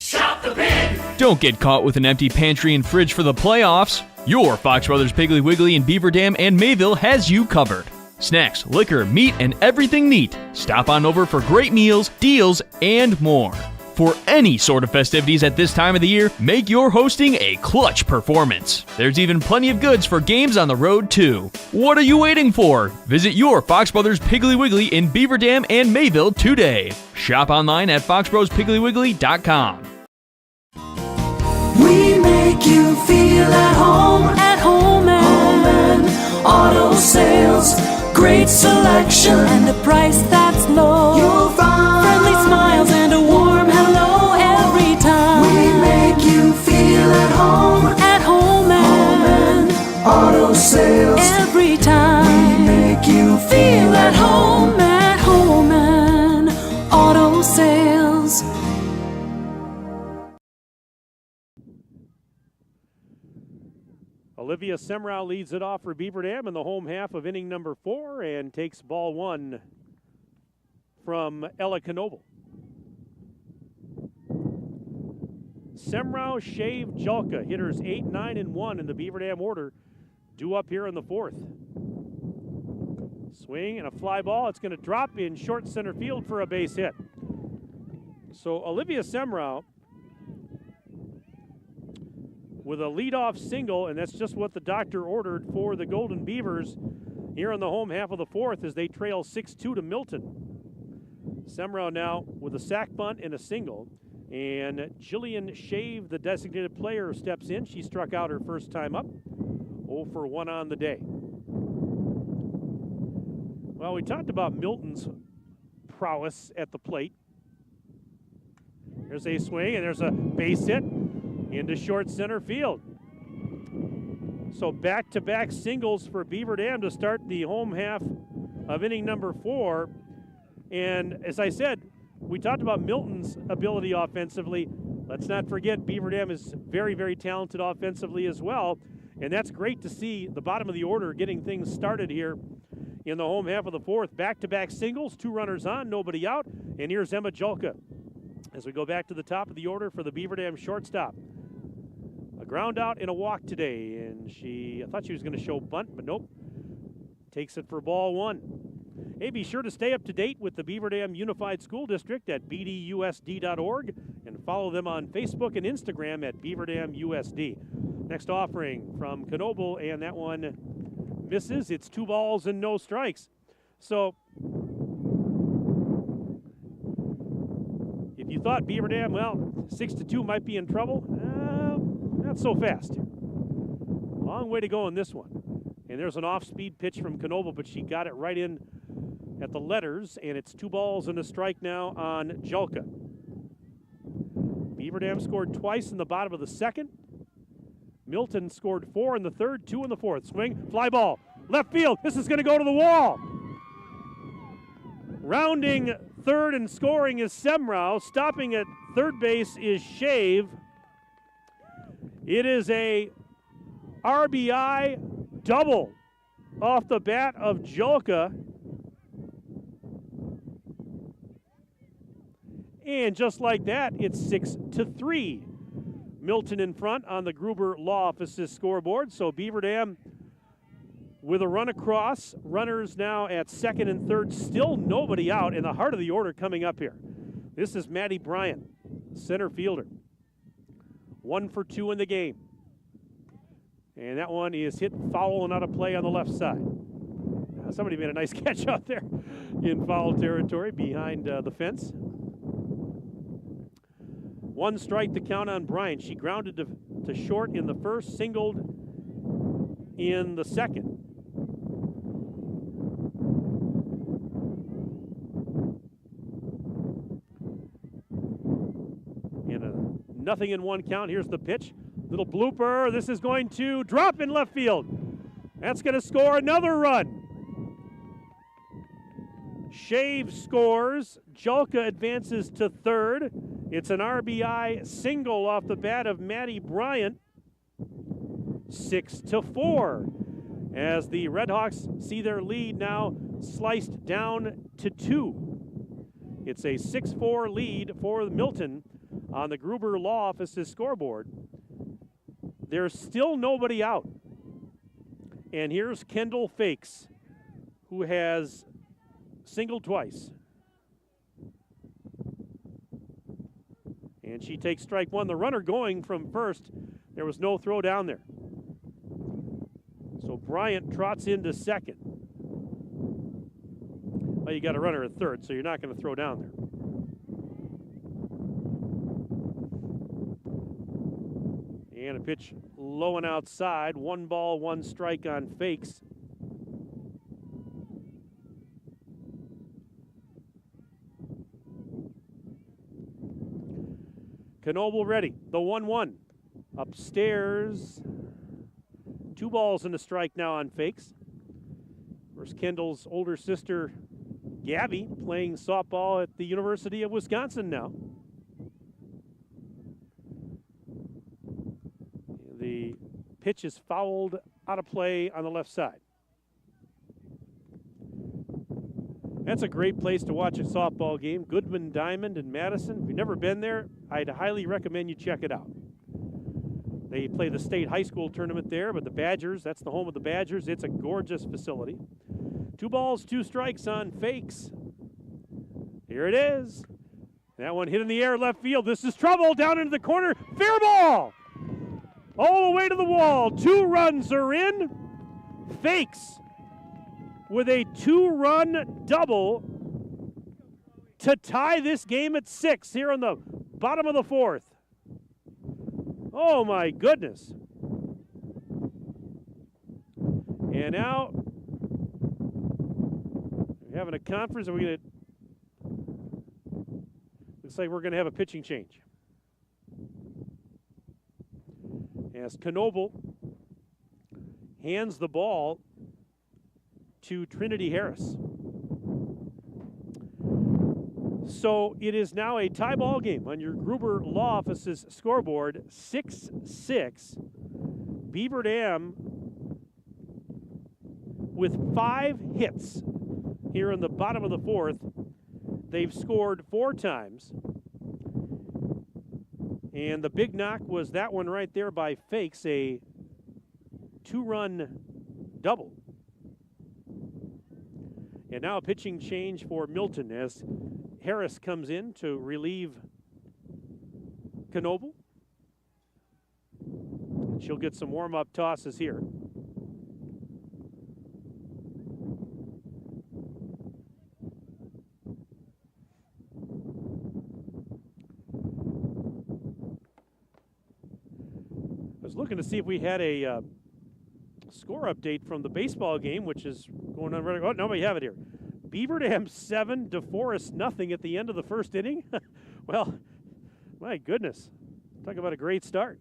Shop the pig! Don't get caught with an empty pantry and fridge for the playoffs. Your Fox Brothers Piggly Wiggly in Beaver Dam and Mayville has you covered. Snacks, liquor, meat, and everything neat. Stop on over for great meals, deals, and more. For any sort of festivities at this time of the year, make your hosting a clutch performance. There's even plenty of goods for games on the road, too. What are you waiting for? Visit your Fox Brothers Piggly Wiggly in Beaver Dam and Mayville today. Shop online at foxbrospiggliwiggly.com. We make you feel at home and auto sales. Great selection and a price that's low. You'll find friendly smiles and a warm hello every time. We make you feel at home and auto sales. Every time we make you feel at home and auto sales. Olivia Semrau leads it off for Beaver Dam in the home half of inning number 4 and takes ball 1 from Ella Knoble. Semrau, Shave, Julka, hitters 8, 9, and 1 in the Beaver Dam order, due up here in the 4th. Swing and a fly ball. It's going to drop in short center field for a base hit. So Olivia Semrau with a leadoff single, and that's just what the doctor ordered for the Golden Beavers here in the home half of the 4th as they trail 6-2 to Milton. Semrau now with a sac bunt and a single, and Jillian Shave, the designated player, steps in. She struck out her first time up, 0 for 1 on the day. Well, we talked about Milton's prowess at the plate. There's a swing, and there's a base hit into short center field. So back-to-back singles for Beaver Dam to start the home half of inning number 4. And as I said, we talked about Milton's ability offensively. Let's not forget Beaver Dam is very, very talented offensively as well. And that's great to see the bottom of the order getting things started here in the home half of the 4th. Back-to-back singles, 2 runners on, nobody out. And here's Emma Julka as we go back to the top of the order for the Beaver Dam shortstop. A ground out and a walk today, and I thought she was going to show bunt, but nope. Takes it for ball 1. Hey, be sure to stay up to date with the Beaver Dam Unified School District at bdusd.org and follow them on Facebook and Instagram at Beaver Dam USD. Next offering from Knoble, and that one misses. It's 2 balls and no strikes. So if you thought Beaver Dam, 6-2 might be in trouble, not so fast. Long way to go in this one. And there's an off-speed pitch from Knoble, but she got it right in at the letters, and it's 2 balls and a strike now on Julka. Beaver Dam scored twice in the bottom of the 2nd. Milton scored 4 in the 3rd, 2 in the 4th. Swing, fly ball, left field. This is going to go to the wall. Rounding 3rd and scoring is Semrau. Stopping at 3rd base is Shave. It is a RBI double off the bat of Julka. And just like that, it's 6-3. Milton in front on the Gruber Law Office's scoreboard. So Beaver Dam with a run across. Runners now at 2nd and 3rd. Still nobody out in the heart of the order coming up here. This is Maddie Bryant, center fielder. 1 for 2 in the game. And that one is hit foul and out of play on the left side. Somebody made a nice catch out there in foul territory behind the fence. 1 strike to count on Bryant. She grounded to short in the 1st, singled in the 2nd. In a 0-1 count, here's the pitch. Little blooper. This is going to drop in left field. That's going to score another run. Shave scores. Julka advances to third. It's an RBI single off the bat of Matty Bryant. 6-4. As the Redhawks see their lead now sliced down to 2. It's a 6-4 lead for Milton on the Gruber Law Office's scoreboard. There's still nobody out. And here's Kendall Fakes, who has singled twice. And she takes strike one. The runner going from first. There was no throw down there. So Bryant trots into second. Well, you got a runner at third, so you're not going to throw down there. And a pitch low and outside. 1 ball, 1 strike on Fakes. Knoble ready. The 1-1. Upstairs. 2 balls and a strike now on Fakes. Where's Kendall's older sister, Gabby, playing softball at the University of Wisconsin now. The pitch is fouled out of play on the left side. That's a great place to watch a softball game. Goodman Diamond in Madison. If you've never been there, I'd highly recommend you check it out. They play the state high school tournament there, but the Badgers, that's the home of the Badgers. It's a gorgeous facility. 2 balls, 2 strikes on Fakes. Here it is. That one hit in the air left field. This is trouble down into the corner. Fair ball! All the way to the wall. 2 runs are in. Fakes with a 2-run double to tie this game at 6 here on the bottom of the 4th. Oh my goodness. And now we're having a conference. Are we going to? Looks like we're going to have a pitching change. As Knoble hands the ball to Trinity Harris. So it is now a tie ball game on your Gruber Law Office's scoreboard, 6-6. Beaver Dam with 5 hits here in the bottom of the 4th. They've scored 4 times. And the big knock was that one right there by Fakes, a 2-run double. And now a pitching change for Milton as Harris comes in to relieve Knoble. She'll get some warm-up tosses here. I was looking to see if we had a score update from the baseball game, which is going on. Oh, no, we have it here. Beaver Dam 7, DeForest nothing at the end of the 1st inning. Well, my goodness. Talk about a great start.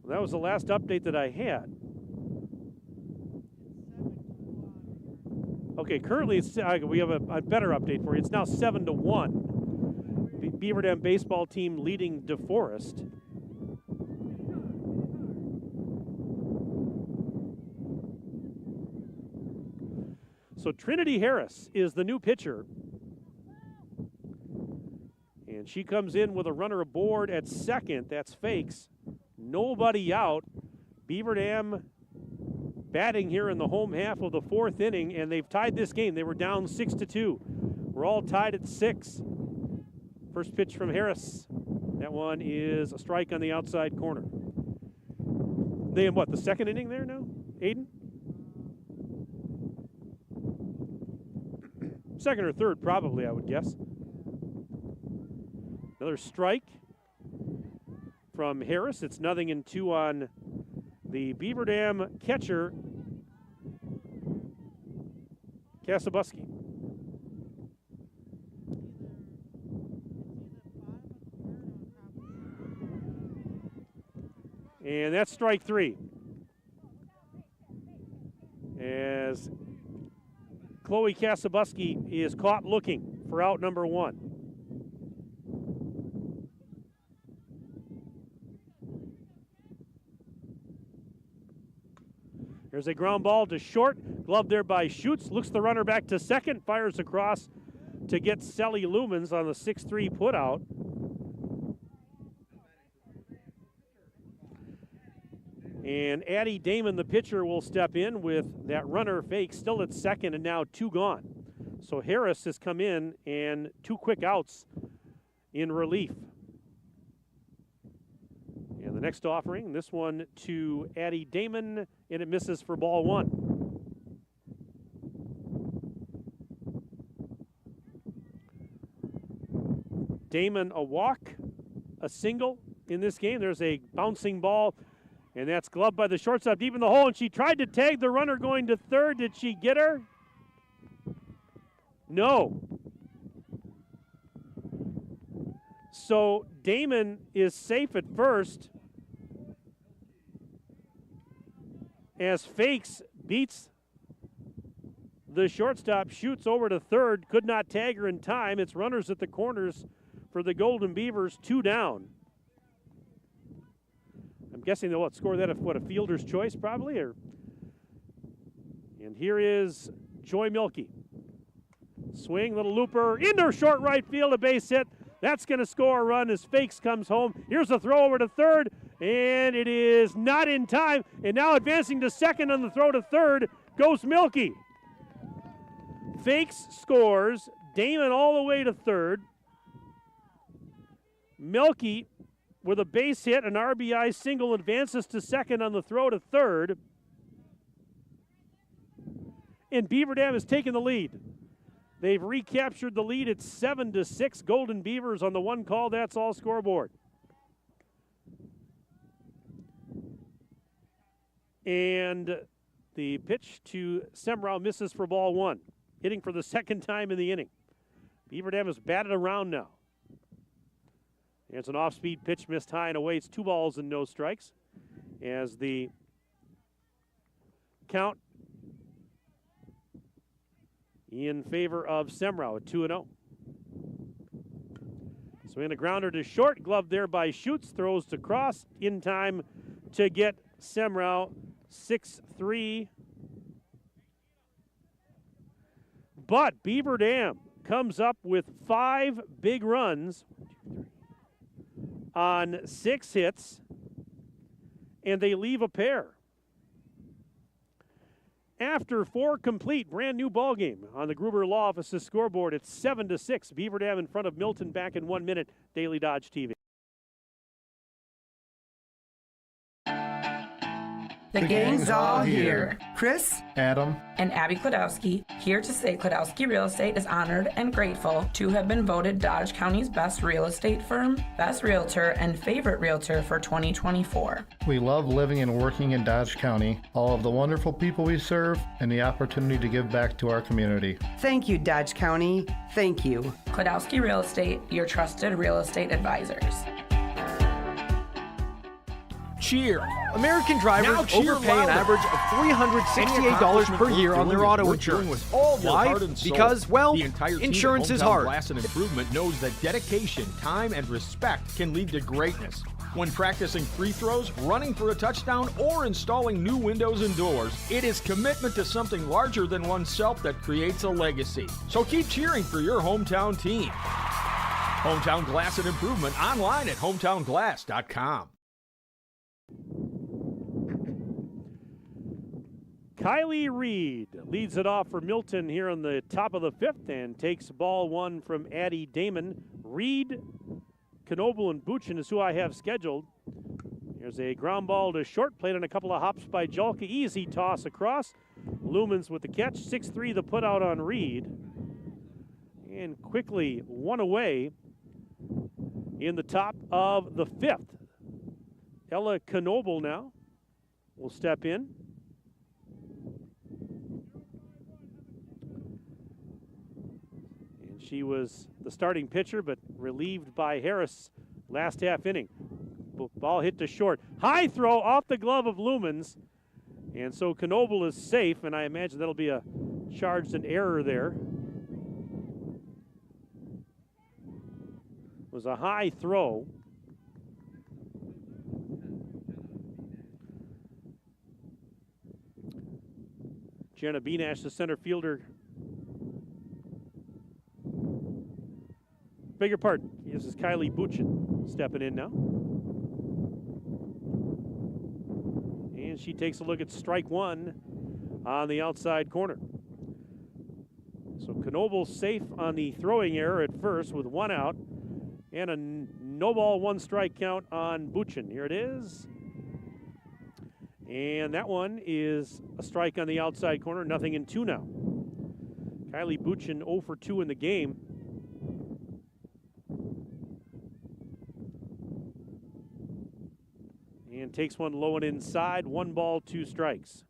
Well, that was the last update that I had. Okay, currently it's, we have a better update for you. It's now 7-1. The Beaver Dam baseball team leading DeForest. So Trinity Harris is the new pitcher. And she comes in with a runner aboard at second. That's Fakes. Nobody out. Beaver Dam batting here in the home half of the 4th inning, and they've tied this game. They were down 6-2. We're all tied at 6. First pitch from Harris. That one is a strike on the outside corner. They in what, the 2nd inning there now, Aiden? 2nd or 3rd, probably, I would guess. Another strike from Harris. It's 0-2 on the Beaver Dam catcher, Kasabuski. And that's strike three. As Chloe Kasabuski is caught looking for out number one. There's a ground ball to short. Glove there by Schutz. Looks the runner back to second. Fires across to get Selly Lumens on the 6-3 putout. And Addie Damon, the pitcher, will step in with that runner fake still at second and now two gone. So Harris has come in and two quick outs in relief. And the next offering, this one to Addie Damon, and it misses for ball one. Damon a walk, a single in this game. There's a bouncing ball, and that's gloved by the shortstop deep in the hole, and she tried to tag the runner going to third. Did she get her? No. So Damon is safe at first as Fakes beats the shortstop, shoots over to third, could not tag her in time. It's runners at the corners for the Golden Beavers, two down. I'm guessing they'll score that a fielder's choice probably, or. And here is Joy Milkey. Swing, little looper, into short right field, a base hit. That's going to score a run as Fakes comes home. Here's a throw over to third, and it is not in time. And now advancing to second on the throw to third goes Milkey. Fakes scores. Damon all the way to third. Milkey with a base hit, an RBI single, advances to second on the throw to third. And Beaver Dam has taken the lead. They've recaptured the lead. It's 7-6. Golden Beavers on the one call. That's all scoreboard. And the pitch to Semrau misses for ball one, hitting for the second time in the inning. Beaver Dam is batted around now. It's an off-speed pitch missed high and away. It's 2 balls and no strikes as the count in favor of Semrau at 2-0. Swing a grounder to short, glove there by Schutz, throws to cross in time to get Semrau 6-3. But Beaver Dam comes up with 5 big runs on 6 hits, and they leave a pair. After 4 complete, brand new ball game on the Gruber Law Offices scoreboard. It's 7-6. Beaver Dam in front of Milton. Back in 1 minute. Daily Dodge TV. The gang's all here. Chris, Adam, and Abby Klodowski, here to say Klodowski Real Estate is honored and grateful to have been voted Dodge County's best real estate firm, best realtor, and favorite realtor for 2024. We love living and working in Dodge County, all of the wonderful people we serve, and the opportunity to give back to our community. Thank you, Dodge County. Thank you. Klodowski Real Estate, your trusted real estate advisors. Cheer. American drivers overpay an average of $368 per year on their auto insurance. Why? Because, well, insurance is hard. Glass and Improvement knows that dedication, time, and respect can lead to greatness. When practicing free throws, running for a touchdown, or installing new windows and doors, it is commitment to something larger than oneself that creates a legacy. So keep cheering for your hometown team. Hometown Glass and Improvement online at hometownglass.com. Kylie Reed leads it off for Milton here on the top of the 5th and takes ball one from Addie Damon. Reed, Knoble, and Buchin is who I have scheduled. There's a ground ball to short, played on a couple of hops by Jalka. Easy toss across. Lumens with the catch. 6-3 the put out on Reed. And quickly one away in the top of the 5th. Ella Knoble now will step in. She was the starting pitcher, but relieved by Harris last half inning. ball hit to short. High throw off the glove of Lumens. And so Knoebel is safe, and I imagine that'll be a charged an error there. It was a high throw. Jenna Benash, the center fielder. Beg your pardon. This is Kylie Buchin stepping in now. And she takes a look at strike one on the outside corner. So Knoebel safe on the throwing error at first with one out. And a no ball, one strike count on Buchin. Here it is. And that one is a strike on the outside corner, nothing in two now. Kylie Buchin 0 for 2 in the game. And takes one low and inside, 1 ball, 2 strikes.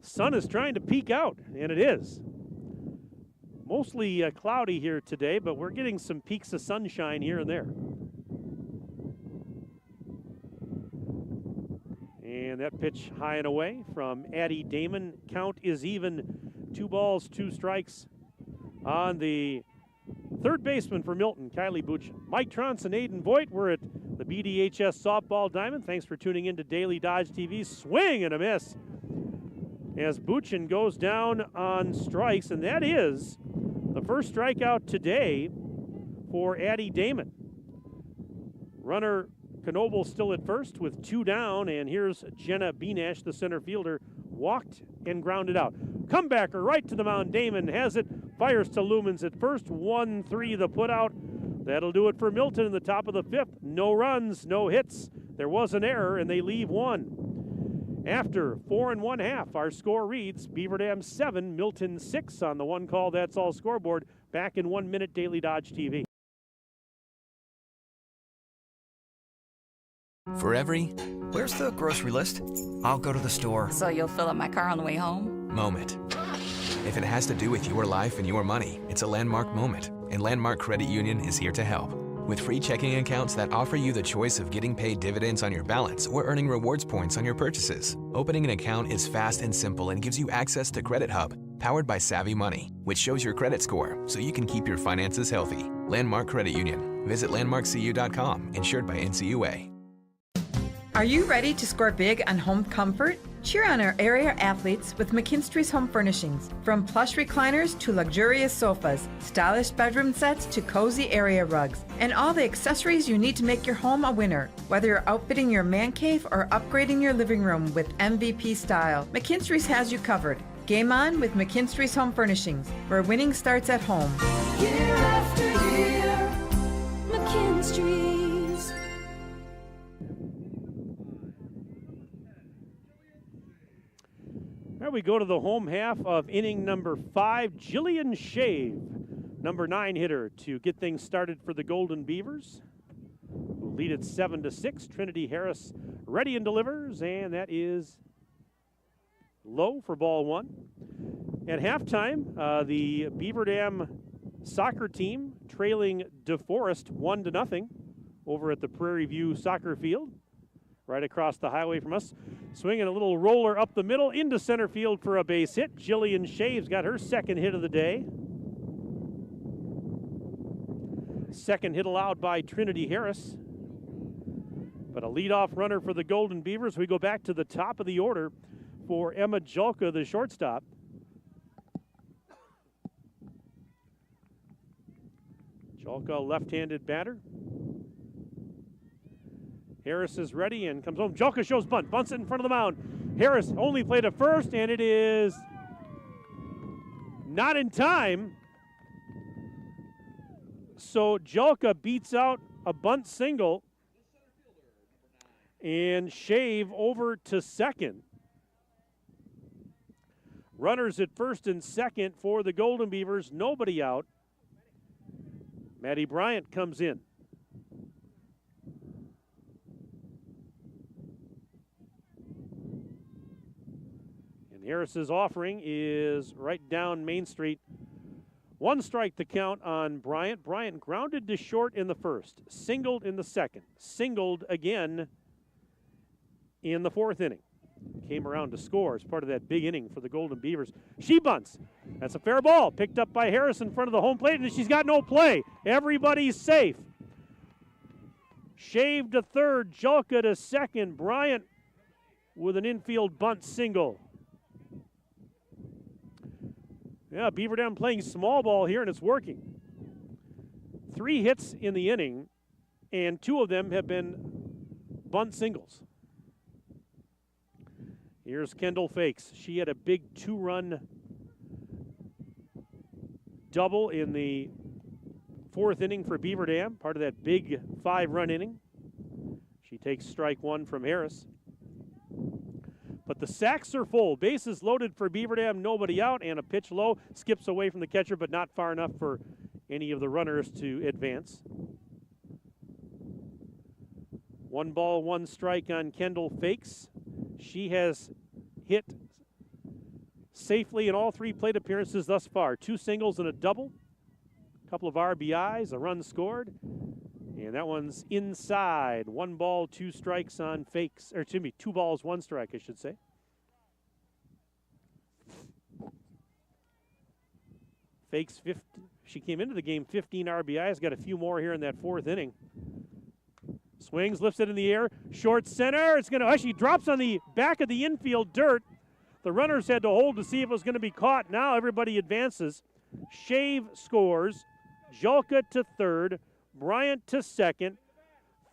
Sun is trying to peek out, and it is. Mostly cloudy here today, but we're getting some peaks of sunshine here and there. And that pitch high and away from Addie Damon. Count is even. 2 balls, 2 strikes on the third baseman for Milton, Kylie Buchin. Mike Trunce and Aiden Voigt were at the BDHS Softball Diamond. Thanks for tuning in to Daily Dodge TV. Swing and a miss as Buchin goes down on strikes, and that is the first strikeout today for Addie Damon. Runner Knoebel still at first with 2 down, and here's Jenna Benash, the center fielder, walked and grounded out. Comebacker right to the mound. Damon has it, fires to Lumens at first. 1-3 the putout. That'll do it for Milton in the top of the 5th. No runs, no hits. There was an error, and they leave 1. After 4 1/2, our score reads Beaver Dam 7, Milton 6 on the One Call That's All scoreboard. Back in 1 minute, Daily Dodge TV. For every Where's the grocery list? I'll go to the store. So you'll fill up my car on the way home? moment. If it has to do with your life and your money, it's a landmark moment, and Landmark Credit Union is here to help. With free checking accounts that offer you the choice of getting paid dividends on your balance or earning rewards points on your purchases. Opening an account is fast and simple and gives you access to Credit Hub, powered by Savvy Money, which shows your credit score so you can keep your finances healthy. Landmark Credit Union. Visit landmarkcu.com, insured by NCUA. Are you ready to score big on home comfort? Cheer on our area athletes with McKinstry's Home Furnishings. From plush recliners to luxurious sofas, stylish bedroom sets to cozy area rugs, and all the accessories you need to make your home a winner. Whether you're outfitting your man cave or upgrading your living room with MVP style, McKinstry's has you covered. Game on with McKinstry's Home Furnishings, where winning starts at home. Year after year, McKinstry's. Now we go to the home half of inning number 5. Jillian Shave, number 9 hitter, to get things started for the Golden Beavers, who lead it 7-6. Trinity Harris ready and delivers, and that is low for ball 1. At halftime, the Beaver Dam soccer team trailing DeForest 1-0 over at the Prairie View soccer field, right across the highway from us. Swinging a little roller up the middle into center field for a base hit. Jillian Shaves got her second hit of the day. Second hit allowed by Trinity Harris. But a leadoff runner for the Golden Beavers. We go back to the top of the order for Emma Julka, the shortstop. Julka, left-handed batter. Harris is ready and comes home. Julka shows bunt. Bunts it in front of the mound. Harris only played at first, and it is not in time. So Julka beats out a bunt single and Shave over to second. Runners at first and second for the Golden Beavers. Nobody out. Maddie Bryant comes in. Harris's offering is right down Main Street 1 strike to count on Bryant. Bryant grounded to short in the first, singled in the second, singled again in the 4th inning. Came around to score as part of that big inning for the Golden Beavers. She bunts. That's a fair ball. Picked up by Harris in front of the home plate, and she's got no play. Everybody's safe. Shave to third, Julka to second. Bryant with an infield bunt single. Yeah, Beaver Dam playing small ball here, and it's working. 3 hits in the inning, and 2 of them have been bunt singles. Here's Kendall Fakes. She had a big 2-run double in the 4th inning for Beaver Dam, part of that big 5-run inning. She takes strike 1 from Harris. But the sacks are full. Bases loaded for Beaver Dam, nobody out, and a pitch low. Skips away from the catcher, but not far enough for any of the runners to advance. 1 ball, 1 strike on Kendall Fakes. She has hit safely in all 3 plate appearances thus far. 2 singles and a double. A couple of RBIs, a run scored. And that one's inside. 1 ball, 2 strikes on Fakes. Or excuse me, 2 balls, 1 strike, I should say. Fakes, she came into the game 15 RBIs, got a few more here in that 4th inning. Swings, lifts it in the air, short center. It's going to, she drops on the back of the infield dirt. The runners had to hold to see if it was going to be caught. Now everybody advances. Shave scores. Julka to third. Bryant to second.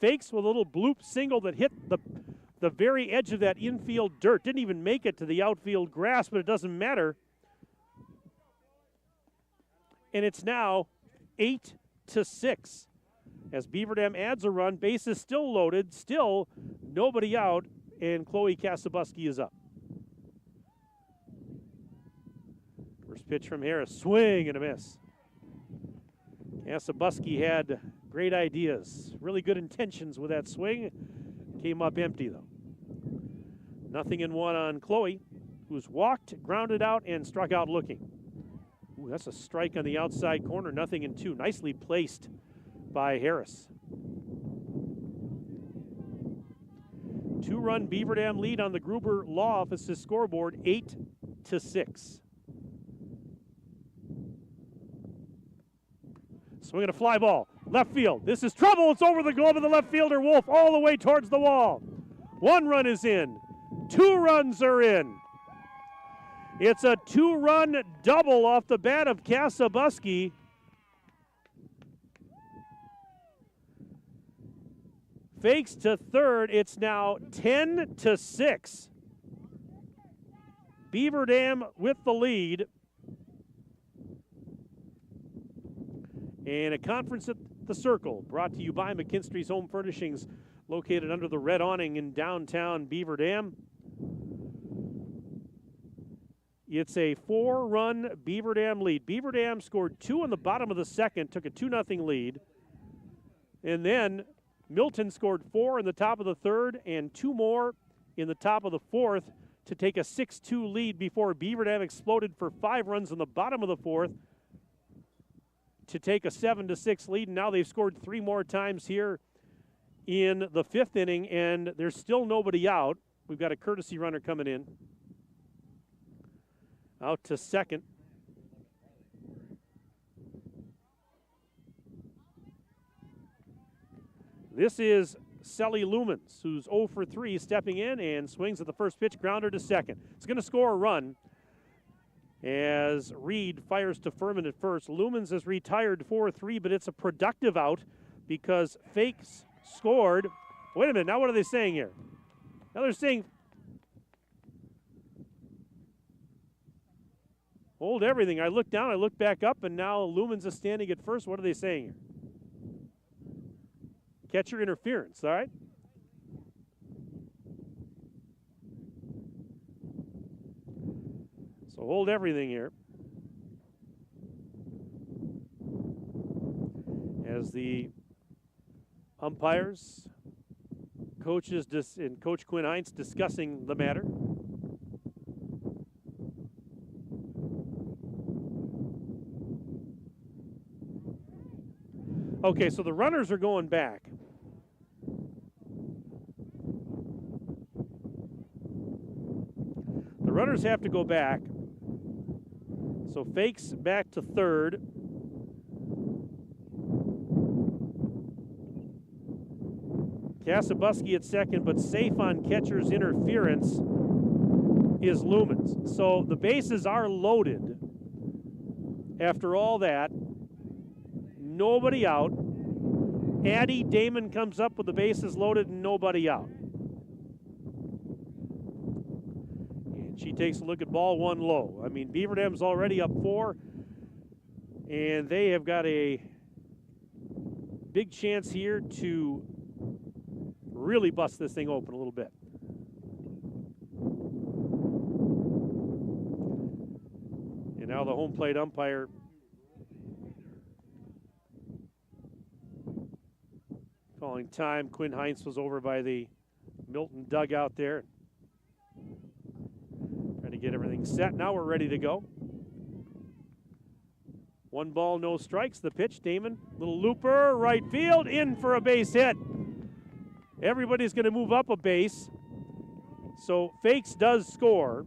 Fakes with a little bloop single that hit the very edge of that infield dirt. Didn't even make it to the outfield grass, but it doesn't matter. And it's now 8-6. As Beaver Dam adds a run, bases still loaded, still nobody out, and Chloe Kasabuski is up. First pitch from Harris, swing and a miss. Kasabuski had great ideas, really good intentions with that swing. Came up empty, though. 0-1 on Chloe, who's walked, grounded out, and struck out looking. Ooh, that's a strike on the outside corner, 0-2. Nicely placed by Harris. 2-run Beaver Dam lead on the Gruber Law Office's scoreboard, 8-6. Swinging a fly ball, left field. This is trouble. It's over the glove of the left fielder, Wolf, all the way towards the wall. 1 run is in. 2 runs are in. It's a 2-run double off the bat of Kasabuski. Fakes to third. It's now 10-6. Beaver Dam with the lead. And a conference at the Circle brought to you by McKinstry's Home Furnishings, located under the red awning in downtown Beaver Dam. It's a 4-run Beaver Dam lead. Beaver Dam scored 2 in the bottom of the second, took a 2-0 lead. And then Milton scored 4 in the top of the third and 2 more in the top of the fourth to take a 6-2 lead before Beaver Dam exploded for 5 runs in the bottom of the fourth to take a 7-6 lead. And now they've scored 3 more times here in the 5th inning, and there's still nobody out. We've got a courtesy runner coming in. Out to second. This is Selly Lumens, who's 0 for 3, stepping in and swings at the first pitch, grounder to second. It's going to score a run as Reed fires to Furman at first. Lumens is retired 4-3, but it's a productive out because Fakes scored. Wait a minute, now what are they saying here? Now they're saying hold everything. I look down, I look back up, and now Lumens is standing at first. What are they saying here? Catcher interference, all right? So hold everything here. As the umpires, coaches, and Coach Quinn Heinz discussing the matter. Okay, so the runners are going back. The runners have to go back. So Fakes back to third. Kasabuski at second, but safe on catcher's interference is Lumens. So the bases are loaded. After all that, nobody out. Addie Damon comes up with the bases loaded and nobody out. And she takes a look at ball one low. I mean, Beaver Dam's already up 4, and they have got a big chance here to really bust this thing open a little bit. And now the home plate umpire calling time. Quinn Heinz was over by the Milton dugout there, trying to get everything set. Now we're ready to go. 1 ball, no strikes. The pitch, Damon, little looper, right field, in for a base hit. Everybody's going to move up a base. So Fakes does score.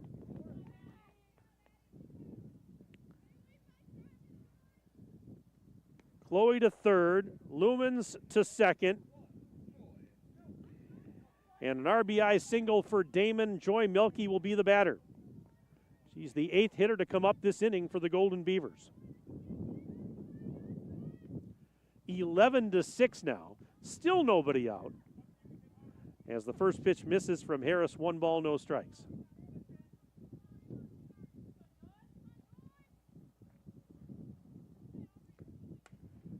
Chloe to third, Lumens to second. And an RBI single for Damon. Joy Milky will be the batter. She's the 8th hitter to come up this inning for the Golden Beavers. 11-6 now. Still nobody out. As the first pitch misses from Harris, 1 ball, no strikes.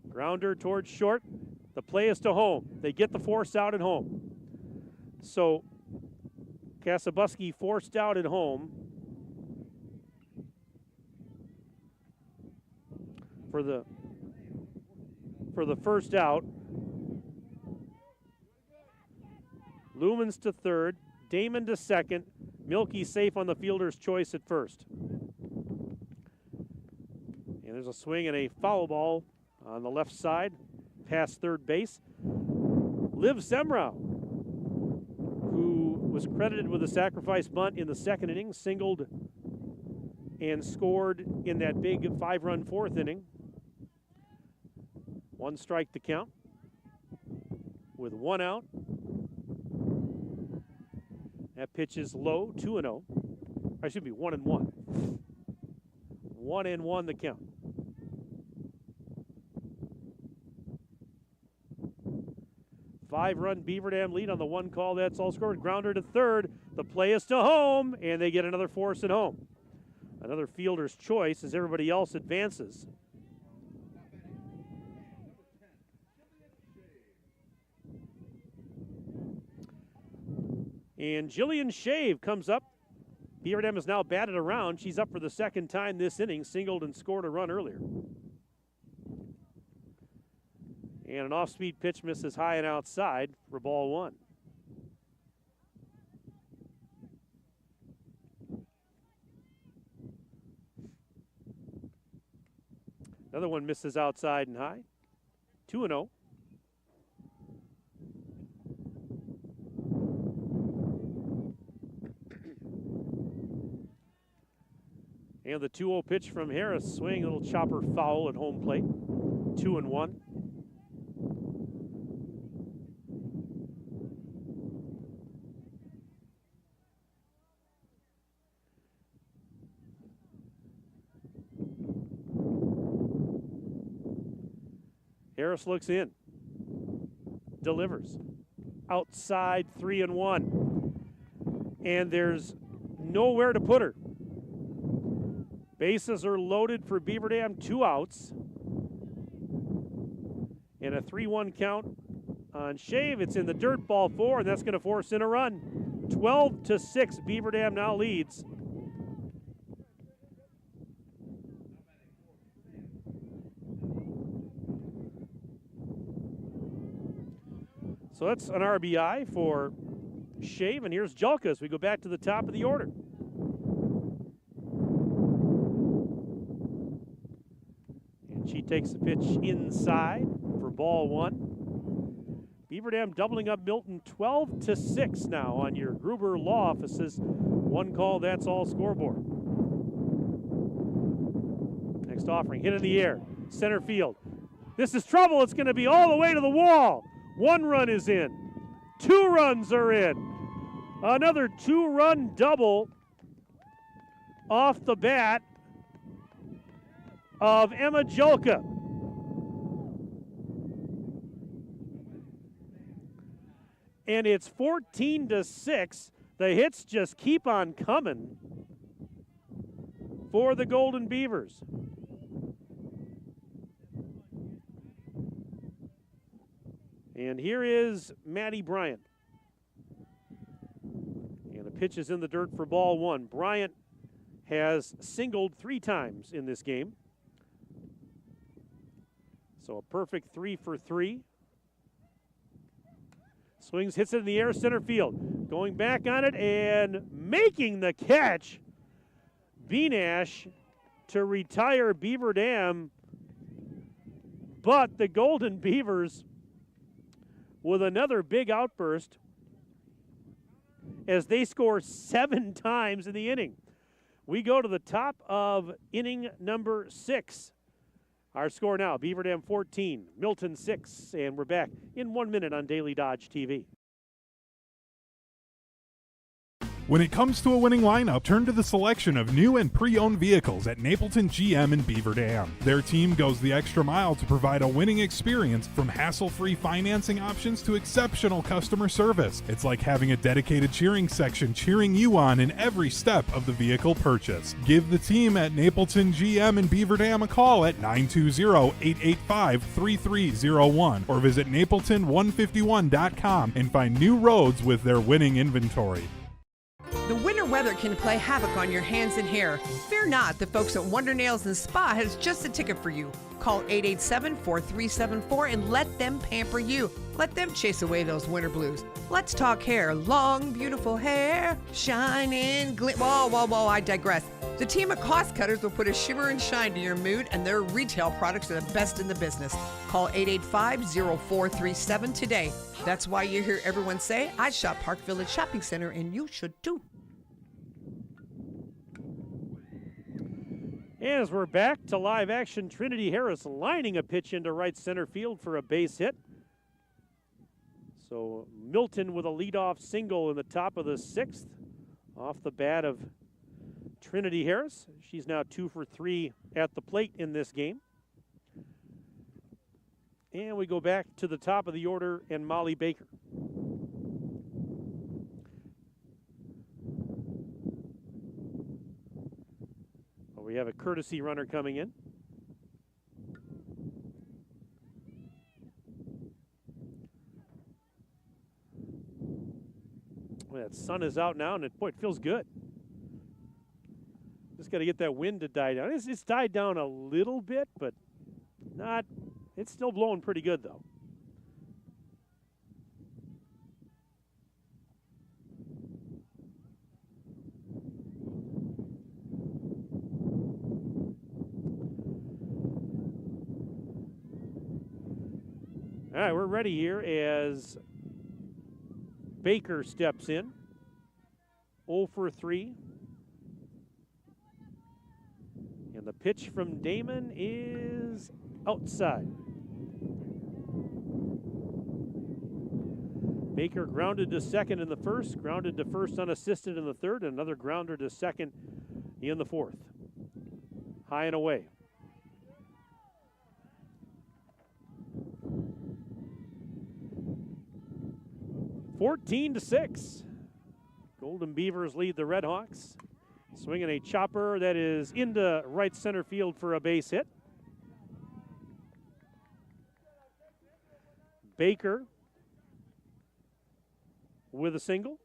Grounder towards short. The play is to home. They get the force out at home. So Kasabuski forced out at home for the first out. Lumens to third, Damon to second, Milky safe on the fielder's choice at first. And there's a swing and a foul ball on the left side, past third base. Liv Semrau, who was credited with a sacrifice bunt in the second inning, singled and scored in that big 5-run fourth inning. 1 strike to count with 1 out. That pitch is low, 2-0. I should be 1-1. 1-1 the count. Five-run Beaver Dam lead on the 1 call. That's all scored. Grounder to third. The play is to home, and they get another force at home. Another fielder's choice as everybody else advances. And Jillian Shave comes up. Beaver Dam is now batted around. She's up for the second time this inning, singled and scored a run earlier. And an off-speed pitch misses high and outside for ball 1. Another one misses outside and high. 2-0. And the 2-0 pitch from Harris, swing, a little chopper foul at home plate. 2-1. Harris looks in, delivers, outside 3-1, and there's nowhere to put her. Bases are loaded for Beaver Dam, 2 outs, and a 3-1 count on Shave. It's in the dirt, ball 4, and that's going to force in a run. 12-6, Beaver Dam now leads. So that's an RBI for Shave, and here's Julka as we go back to the top of the order. And she takes the pitch inside for for ball one. Beaver Dam doubling up Milton 12-6 now on your Gruber Law Offices one call, that's all scoreboard. Next offering, hit in the air, center field. This is trouble, it's going to be all the way to the wall. 1 run is in, 2 runs are in. Another 2-run double off the bat of Emma Jolka. And it's 14-6. The hits just keep on coming for the Golden Beavers. And here is Maddie Bryant. And the pitch is in the dirt for ball one. Bryant has singled 3 times in this game. So a perfect 3 for 3. Swings, hits it in the air, center field. Going back on it and making the catch. Beanash to retire Beaver Dam. But the Golden Beavers with another big outburst as they score 7 times in the inning. We go to the top of inning number 6. Our score now, Beaver Dam 14, Milton 6, and we're back in 1 minute on Daily Dodge TV. When it comes to a winning lineup, turn to the selection of new and pre-owned vehicles at Napleton GM in Beaver Dam. Their team goes the extra mile to provide a winning experience, from hassle-free financing options to exceptional customer service. It's like having a dedicated cheering section cheering you on in every step of the vehicle purchase. Give the team at Napleton GM in Beaver Dam a call at 920-885-3301 or visit napleton151.com and find new roads with their winning inventory. The winter weather can play havoc on your hands and hair. Fear not, the folks at Wonder Nails and Spa has just a ticket for you. Call 887-4374 and let them pamper you. Let them chase away those winter blues. Let's talk hair. Long, beautiful hair, shining, whoa, I digress. The team at Cost Cutters will put a shimmer and shine to your mood, and their retail products are the best in the business. Call 885-0437 today. That's why you hear everyone say, I shop Park Village Shopping Center, and you should too. As we're back to live action, Trinity Harris lining a pitch into right center field for a base hit. So Milton with a leadoff single in the top of the 6th off the bat of Trinity Harris. She's now 2 for 3 at the plate in this game. And we go back to the top of the order and Molly Baker. We have a courtesy runner coming in. Well, that sun is out now, and it feels good. Just got to get that wind to die down. It's died down a little bit, but not. It's still blowing pretty good, though. All right, we're ready here as Baker steps in. 0 for 3. And the pitch from Damon is outside. Baker grounded to second in the first, grounded to first unassisted in the third, and another grounder to second in the fourth. High and away. (14-6). Golden Beavers lead the Red Hawks. Swinging a chopper that is into right center field for a base hit. Baker with a single.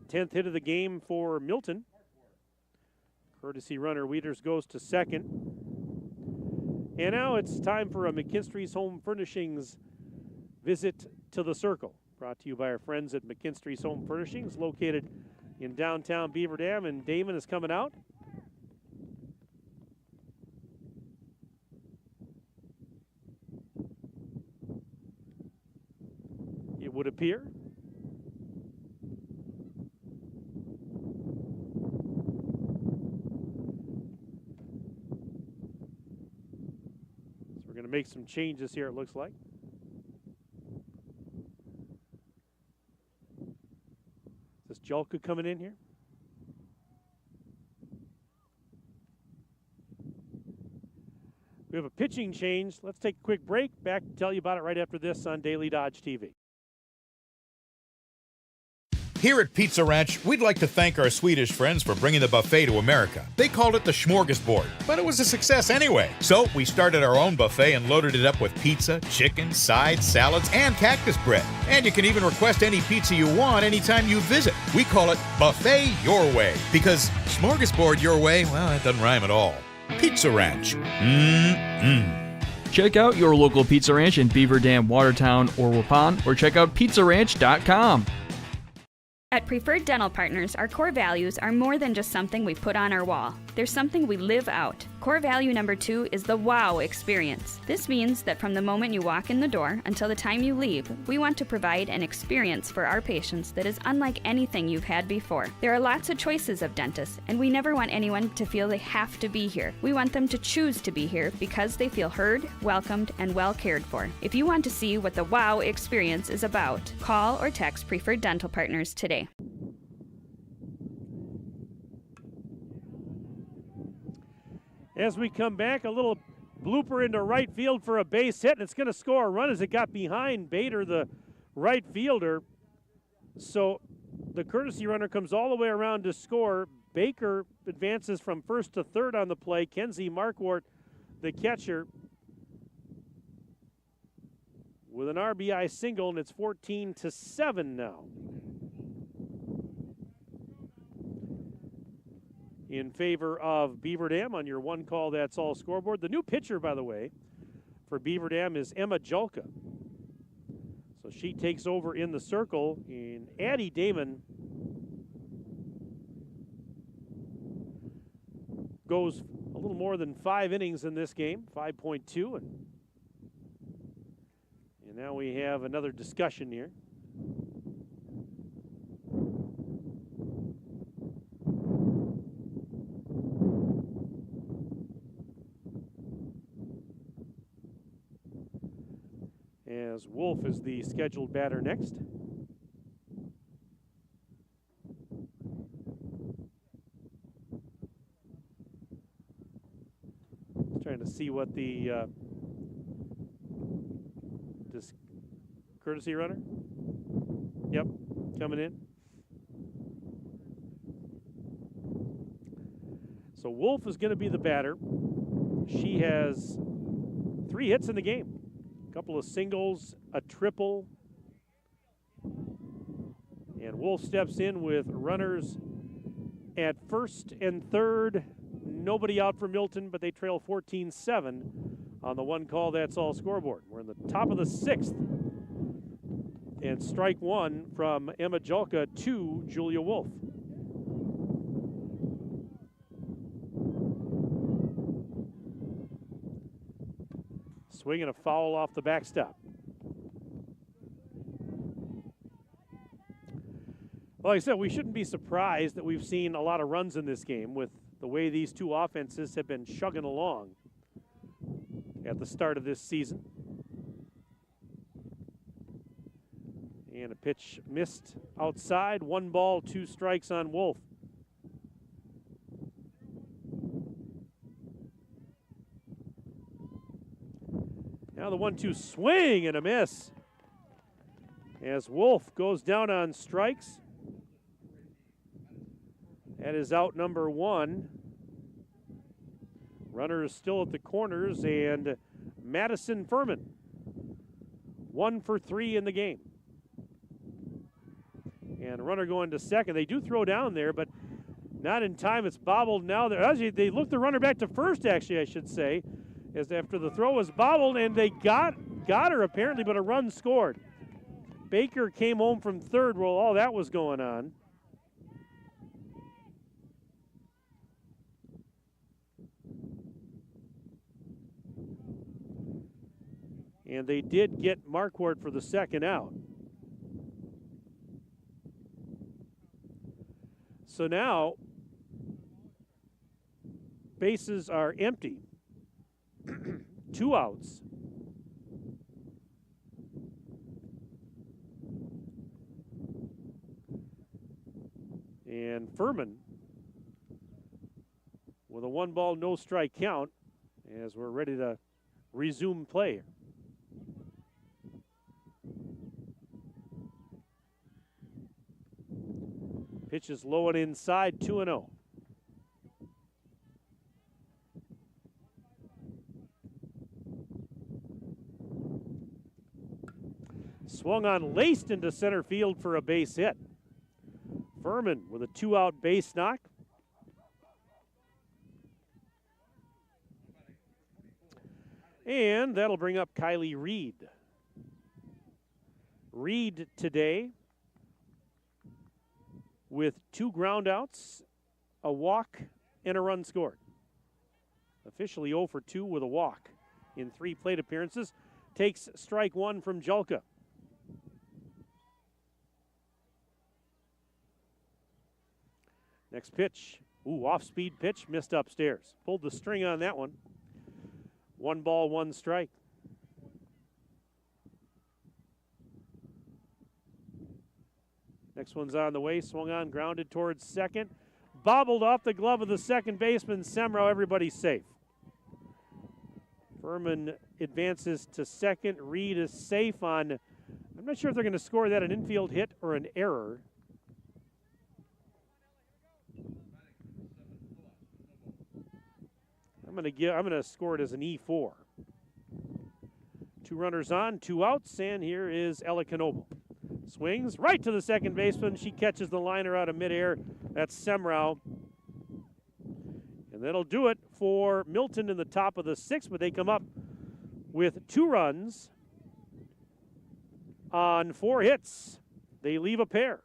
Tenth hit of the game for Milton. Courtesy runner Wieters goes to second. And now it's time for a McKinstry's Home Furnishings visit to the circle. Brought to you by our friends at McKinstry's Home Furnishings, located in downtown Beaver Dam. And Damon is coming out. would appear. So we're going to make some changes here, it looks like. Is this Julka coming in here? We have a pitching change. Let's take a quick break. Back to tell you about it right after this on Daily Dodge TV. Here at Pizza Ranch, we'd like to thank our Swedish friends for bringing the buffet to America. They called it the Smorgasbord, but it was a success anyway. So we started our own buffet and loaded it up with pizza, chicken, sides, salads, and cactus bread. And you can even request any pizza you want anytime you visit. We call it Buffet Your Way, because Smorgasbord your way, well, that doesn't rhyme at all. Pizza Ranch. Check out your local Pizza Ranch in Beaver Dam, Watertown, or Waupun, or check out pizzaranch.com. At Preferred Dental Partners, our core values are more than just something we put on our wall. They're something we live out. Core value number 2 is the wow experience. This means that from the moment you walk in the door until the time you leave, we want to provide an experience for our patients that is unlike anything you've had before. There are lots of choices of dentists, and we never want anyone to feel they have to be here. We want them to choose to be here because they feel heard, welcomed, and well cared for. If you want to see what the wow experience is about, call or text Preferred Dental Partners today. As we come back, a little blooper into right field for a base hit, and it's going to score a run as it got behind Bader, the right fielder. So the courtesy runner comes all the way around to score. Baker advances from first to third on the play. Kenzie Markwart, the catcher, with an RBI single, and it's 14-7 now in favor of Beaver Dam on your one call, that's all scoreboard. The new pitcher, by the way, for Beaver Dam is Emma Julka. So she takes over in the circle, and Addie Damon goes a little more than 5 innings in this game, 5.2, and now we have another discussion here. As Wolf is the scheduled batter next. Trying to see what the this courtesy runner. Yep, coming in. So Wolf is going to be the batter. She has 3 hits in the game. A couple of singles, a triple. And Wolf steps in with runners at first and third. Nobody out for Milton, but they trail 14-7 on the one call, that's all scoreboard. We're in the top of the 6th. And strike 1 from Emma Julka to Julia Wolf. Swing and a foul off the backstop. Well, like I said, we shouldn't be surprised that we've seen a lot of runs in this game with the way these two offenses have been chugging along at the start of this season. And a pitch missed outside. 1 ball, 2 strikes on Wolf. Now the 1-2 swing and a miss as Wolf goes down on strikes. That is out number 1. Runner is still at the corners, and Madison Furman 1 for 3 in the game. And runner going to second. They do throw down there, but not in time. It's bobbled now. They look the runner back to first, actually, I should say, as after the throw was bobbled, and they got her apparently, but a run scored. Baker came home from third while all that was going on. And they did get Markwart for the second out. So now, bases are empty. 2 outs. And Furman with a 1-ball, no strike count as we're ready to resume play. Pitch is low and inside, 2-0. Swung on, laced into center field for a base hit. Furman with a 2-out base knock. And that'll bring up Kylie Reed. Reed today with 2 groundouts, a walk, and a run scored. Officially 0 for 2 with a walk in 3 plate appearances. Takes strike 1 from Julka. Next pitch. Ooh, off-speed pitch, missed upstairs. Pulled the string on that one. 1 ball, 1 strike. Next one's on the way, swung on, grounded towards second. Bobbled off the glove of the second baseman, Semrau. Everybody's safe. Furman advances to second. Reed is safe on, I'm not sure if they're going to score that an infield hit or an error. I'm going to score it as an E4. 2 runners on, 2 outs, and here is Ella Knoble. Swings right to the second baseman. She catches the liner out of midair. That's Semrau. And that'll do it for Milton in the top of the 6th, but they come up with 2 runs on 4 hits. They leave a pair.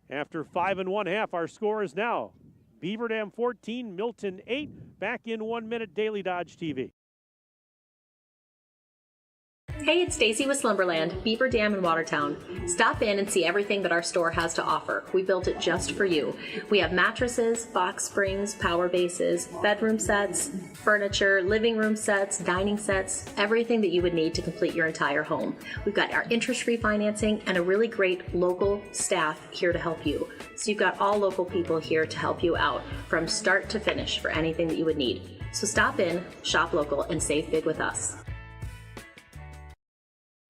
After 5 1/2, our score is now Beaver Dam 14, Milton 8. Back in 1 minute, Daily Dodge TV. Hey, it's Stacy with Slumberland, Beaver Dam in Watertown. Stop in and see everything that our store has to offer. We built it just for you. We have mattresses, box springs, power bases, bedroom sets, furniture, living room sets, dining sets, everything that you would need to complete your entire home. We've got our interest-free financing and a really great local staff here to help you. So you've got all local people here to help you out from start to finish for anything that you would need. So stop in, shop local, and save big with us.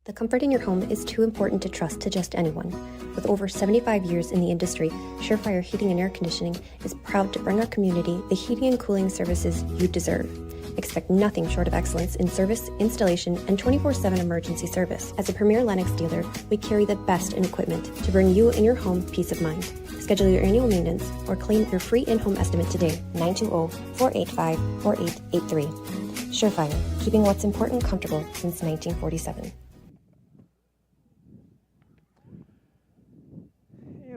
The comfort in your home is too important to trust to just anyone. With over 75 years in the industry, Surefire Heating and Air Conditioning is proud to bring our community the heating and cooling services you deserve. Expect nothing short of excellence in service, installation, and 24/7 emergency service. As a premier Lennox dealer, we carry the best in equipment to bring you and your home peace of mind. Schedule your annual maintenance or claim your free in-home estimate today, 920-485-4883. Surefire, keeping what's important comfortable since 1947.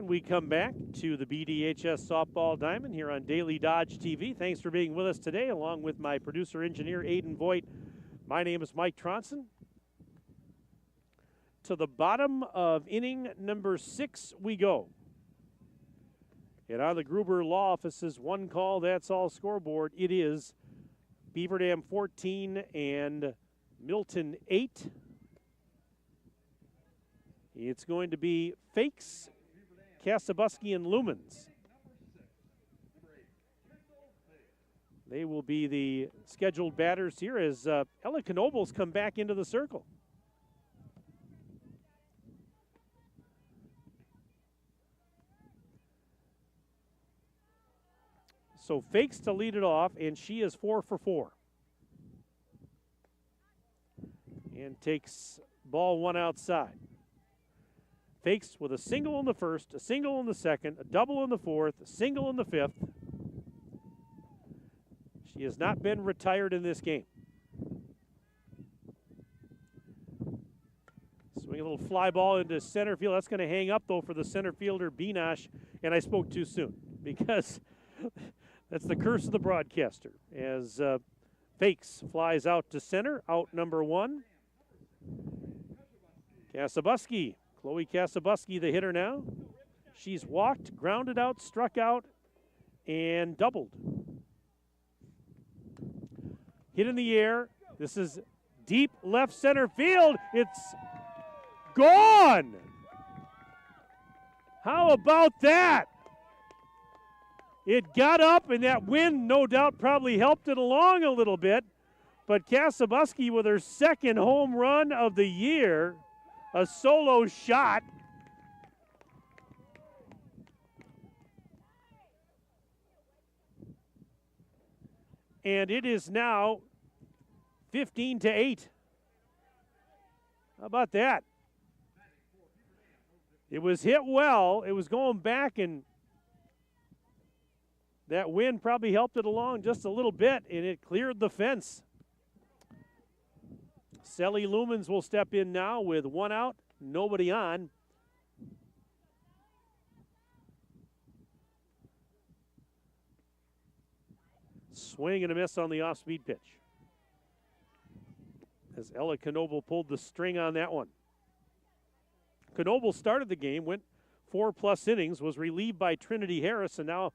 We come back to the BDHS Softball Diamond here on Daily Dodge TV. Thanks for being with us today, along with my producer-engineer, Aiden Voigt. My name is Mike Tronson. To the bottom of inning number 6 we go. And on the Gruber Law Office's one call, that's all scoreboard, it is Beaver Dam 14 and Milton 8. It's going to be Fakes, Kasabuski, and Lumens. They will be the scheduled batters here as Ella Knoble's come back into the circle. So Fakes to lead it off, and she is 4 for 4. And takes ball 1 outside. Fakes with a single in the first, a single in the second, a double in the fourth, a single in the fifth. She has not been retired in this game. Swing a little fly ball into center field. That's going to hang up, though, for the center fielder, Benash. And I spoke too soon because that's the curse of the broadcaster. As Fakes flies out to center, out number 1. Kasabuski. Chloe Kasabuski, the hitter now. She's walked, grounded out, struck out, and doubled. Hit in the air. This is deep left center field. It's gone. How about that? It got up, and that wind, no doubt, probably helped it along a little bit. But Kasabuski with her second home run of the year, a solo shot. And it is now 15-8. How about that? It was hit well. It was going back, and that wind probably helped it along just a little bit, and it cleared the fence. Selly Lumens will step in now with one out, nobody on. Swing and a miss on the off-speed pitch. As Ella Knoble pulled the string on that one. Knoble started the game, went 4+ innings, was relieved by Trinity Harris, and now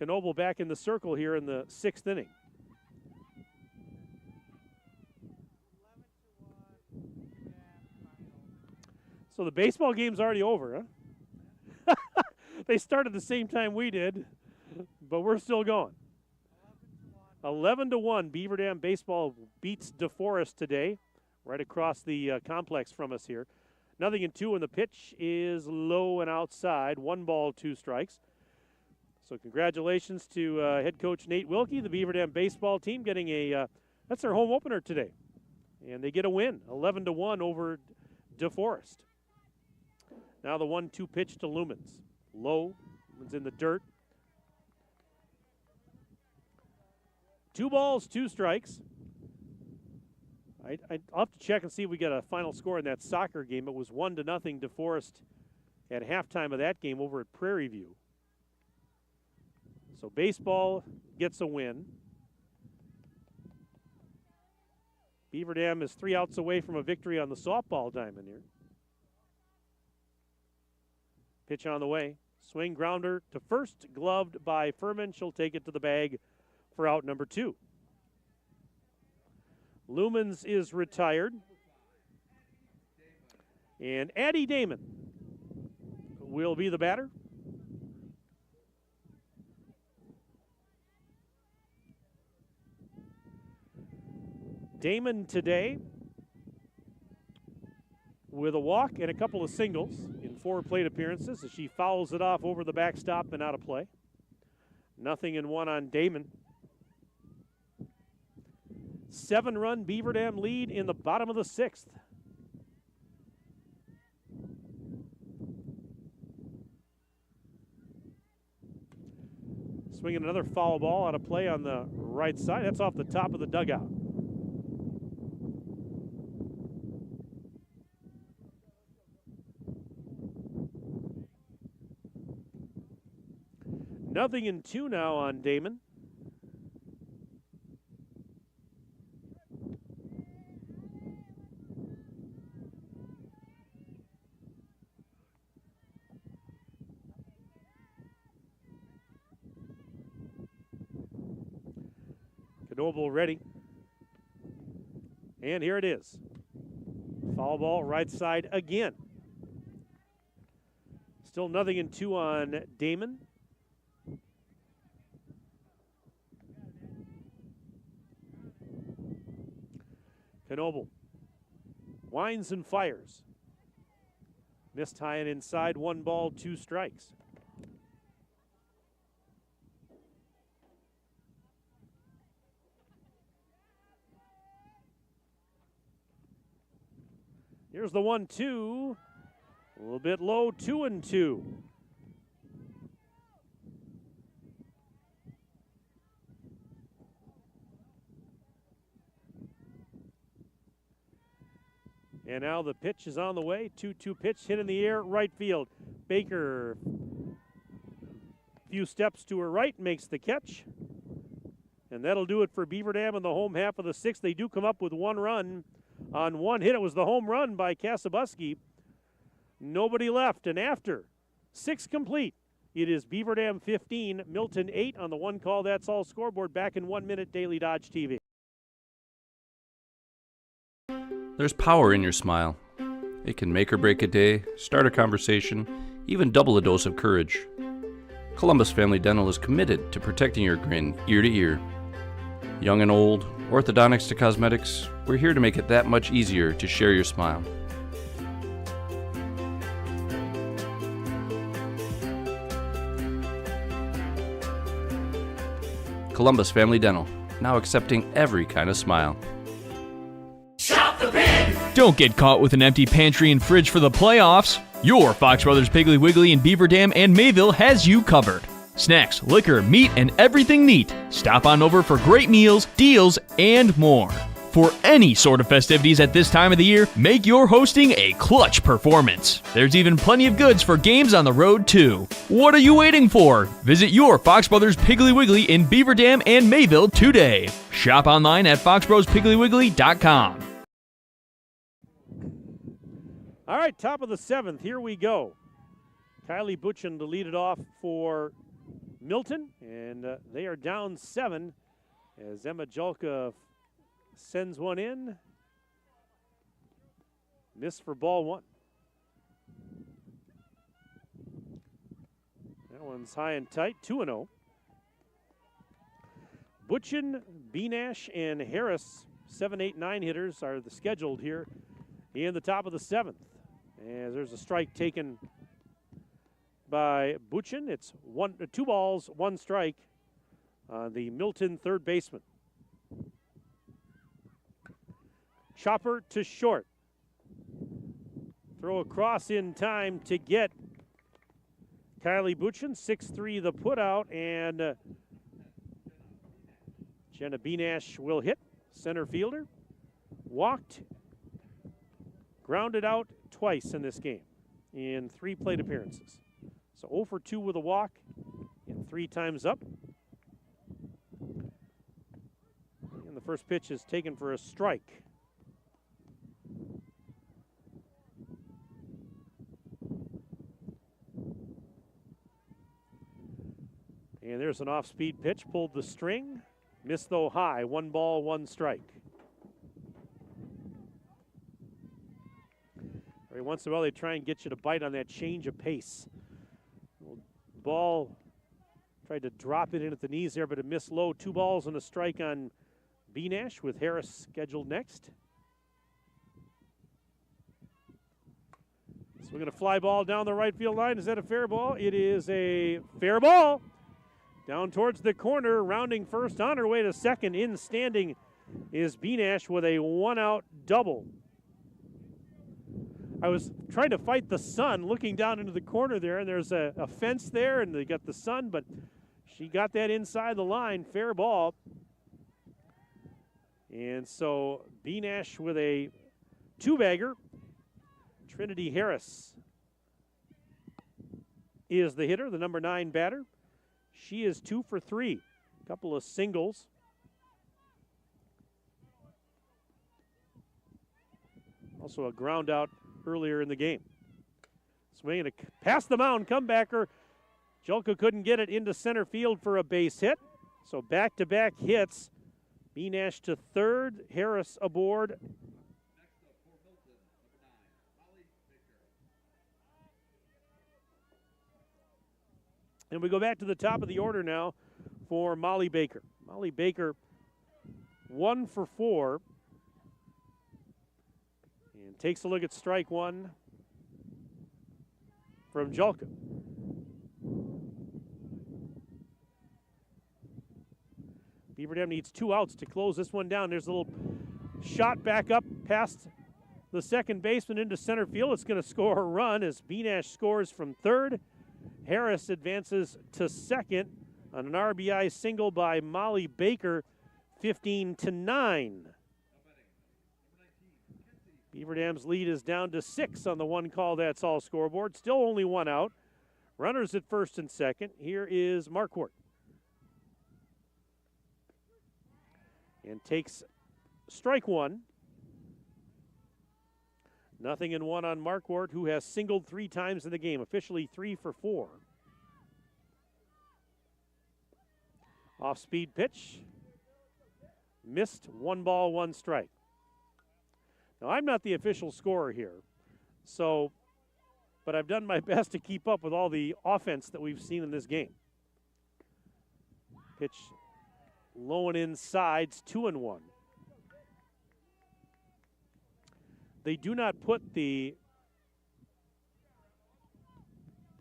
Knoble back in the circle here in the 6th inning. So the baseball game's already over, huh? They started the same time we did, but we're still going. 11-1, Beaver Dam baseball beats DeForest today, right across the complex from us here. 0-2, and the pitch is low and outside. 1 ball, 2 strikes. So congratulations to head coach Nate Wilkie, the Beaver Dam baseball team, getting that's their home opener today. And they get a win, 11-1 over DeForest. Now the 1-2 pitch to Lumens. Low, Lumens in the dirt. 2 balls, 2 strikes. I'll have to check and see if we get a final score in that soccer game. It was 1-0 DeForest at halftime of that game over at Prairie View. So baseball gets a win. Beaver Dam is 3 outs away from a victory on the softball diamond here. Pitch on the way. Swing grounder to first, gloved by Furman. She'll take it to the bag for out number 2. Lumens is retired. And Addie Damon will be the batter. Damon today with a walk and a couple of singles in 4 plate appearances as she fouls it off over the backstop and out of play. 0-1 on Damon. 7-run Beaver Dam lead in the bottom of the 6th. Swinging another foul ball out of play on the right side. That's off the top of the dugout. Nothing in 2 now on Damon. Knoble ready. And here it is. Foul ball right side again. Still 0-2 on Damon. Knoble winds and fires. Missed high and inside. 1 ball, 2 strikes. Here's the 1-2. A little bit low, 2-2. And now the pitch is on the way. 2-2 pitch hit in the air, right field. Baker, few steps to her right, makes the catch. And that'll do it for Beaver Dam in the home half of the 6th. They do come up with 1 run on 1 hit. It was the home run by Kasabuski. Nobody left. And after 6 complete. It is Beaver Dam 15, Milton 8 on the one call. That's all scoreboard. Back in 1 minute, Daily Dodge TV. There's power in your smile. It can make or break a day, start a conversation, even double a dose of courage. Columbus Family Dental is committed to protecting your grin ear to ear. Young and old, orthodontics to cosmetics, we're here to make it that much easier to share your smile. Columbus Family Dental, now accepting every kind of smile. Don't get caught with an empty pantry and fridge for the playoffs. Your Fox Brothers Piggly Wiggly in Beaver Dam and Mayville has you covered. Snacks, liquor, meat, and everything neat. Stop on over for great meals, deals, and more. For any sort of festivities at this time of the year, make your hosting a clutch performance. There's even plenty of goods for games on the road, too. What are you waiting for? Visit your Fox Brothers Piggly Wiggly in Beaver Dam and Mayville today. Shop online at foxbrospigglywwiggly.com. All right, top of the 7th, here we go. Kylie Butchin to lead it off for Milton, and they are down 7 as Emma Julka sends one in. Miss for ball 1. That one's high and tight, 2-0. Butchin, Benash, and Harris, 7, 8, 9 hitters are the scheduled here in the top of the 7th. As there's a strike taken by Butchin. It's 2 balls, 1 strike on the Milton third baseman. Chopper to short. Throw across in time to get Kylie Butchin. 6-3 the putout, and Jenna Benash will hit. Center fielder. Walked. Grounded out twice in this game in 3 plate appearances. So 0 for 2 with a walk and 3 times up. And the first pitch is taken for a strike. And there's an off-speed pitch, pulled the string, missed though high. 1 ball, 1 strike. Every once in a while, they try and get you to bite on that change of pace. Ball tried to drop it in at the knees there, but it missed low. 2 balls and a strike on Benash with Harris scheduled next. So we're going to fly ball down the right field line. Is that a fair ball? It is a fair ball. Down towards the corner, rounding first on her way to second. In standing is Benash with a 1-out double. I was trying to fight the sun looking down into the corner there, and there's a fence there, and they got the sun, but she got that inside the line. Fair ball. And so Benash with a 2-bagger. Trinity Harris is the hitter, the number 9 batter. She is 2 for 3. A couple of singles. Also a ground out earlier in the game. Swinging past the mound, comebacker. Julka couldn't get it into center field for a base hit. So back-to-back hits. Benash to third, Harris aboard. And we go back to the top of the order now for Molly Baker. Molly Baker, 1 for 4. And takes a look at strike 1 from Julka. Beaver Dam needs 2 outs to close this one down. There's a little shot back up past the second baseman into center field. It's going to score a run as Benash scores from third. Harris advances to second on an RBI single by Molly Baker, 15-9. Beaver Dam's lead is down to 6 on the one call, that's all scoreboard. Still only 1 out. Runners at first and second. Here is Marquardt. And takes strike 1. 0-1 on Marquardt, who has singled 3 times in the game, officially 3 for 4. Off-speed pitch. Missed, 1 ball, 1 strike. Now, I'm not the official scorer here, but I've done my best to keep up with all the offense that we've seen in this game. Pitch low and inside, 2-1. They do not put the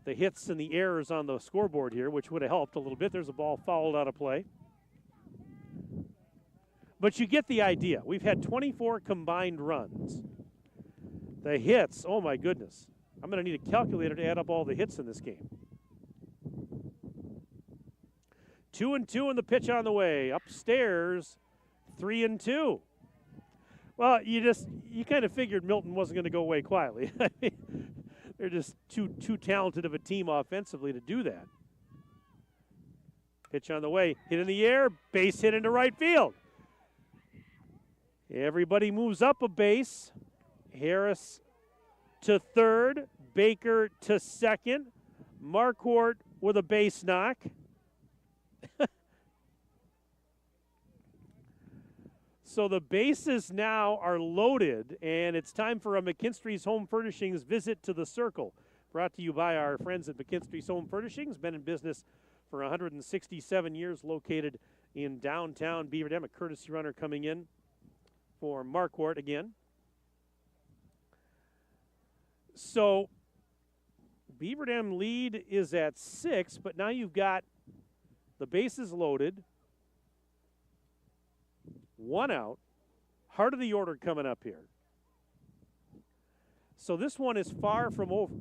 hits and the errors on the scoreboard here, which would have helped a little bit. There's a ball fouled out of play. But you get the idea. We've had 24 combined runs. The hits, oh my goodness. I'm going to need a calculator to add up all the hits in this game. 2-2 and the pitch on the way. Upstairs, 3-2. Well, you kind of figured Milton wasn't going to go away quietly. I mean, they're just too talented of a team offensively to do that. Pitch on the way, hit in the air, base hit into right field. Everybody moves up a base. Harris to third, Baker to second. Marquardt with a base knock. So the bases now are loaded, and it's time for a McKinstry's Home Furnishings visit to the circle. Brought to you by our friends at McKinstry's Home Furnishings, been in business for 167 years, located in downtown Beaver Dam. A courtesy runner coming in for Marquardt again. So Beaver Dam lead is at 6, but now you've got the bases loaded. 1 out. Heart of the order coming up here. So this one is far from over.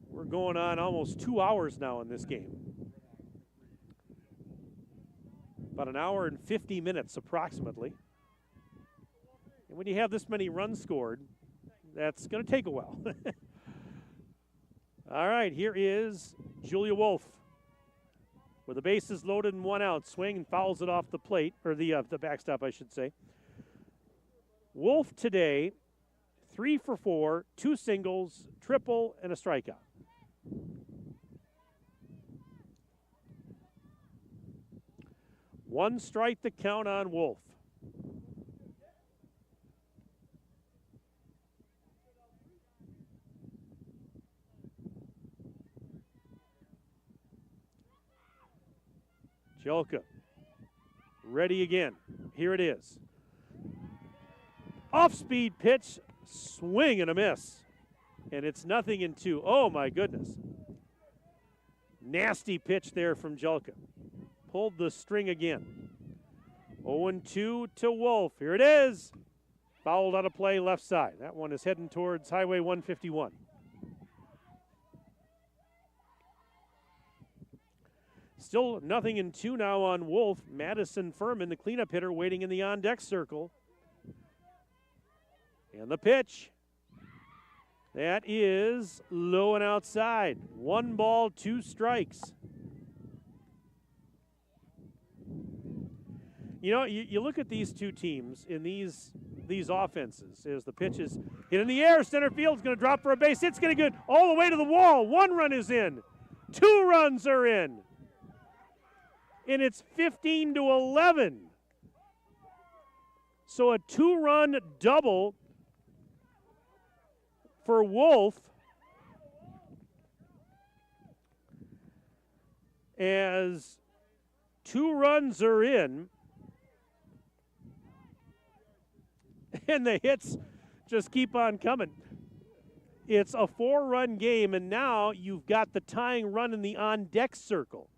We're going on almost 2 hours now in this game. About an hour and 50 minutes approximately. And when you have this many runs scored, that's going to take a while. All right, here is Julia Wolf with the bases loaded and 1 out. Swing and fouls it off the plate, or the backstop, I should say. Wolf today, 3 for 4, 2 singles, triple, and a strikeout. One strike to count on Wolf. Jelka, ready again. Here it is. Off-speed pitch, swing and a miss. And it's 0-2. Oh, my goodness. Nasty pitch there from Jelka. Pulled the string again. 0-2 to Wolf. Here it is. Fouled out of play left side. That one is heading towards Highway 151. Still 0-2 now on Wolf. Madison Furman, the cleanup hitter, waiting in the on-deck circle. And the pitch. That is low and outside. 1 ball, 2 strikes. You know, you look at these two teams in these offenses as the pitch is hit in the air. Center field's going to drop for a base. It's going to get all the way to the wall. 1 run is in. 2 runs are in. And it's 15-11. So a 2-run double for Wolf as 2 runs are in. And the hits just keep on coming. It's a 4-run game, and now you've got the tying run in the on-deck circle.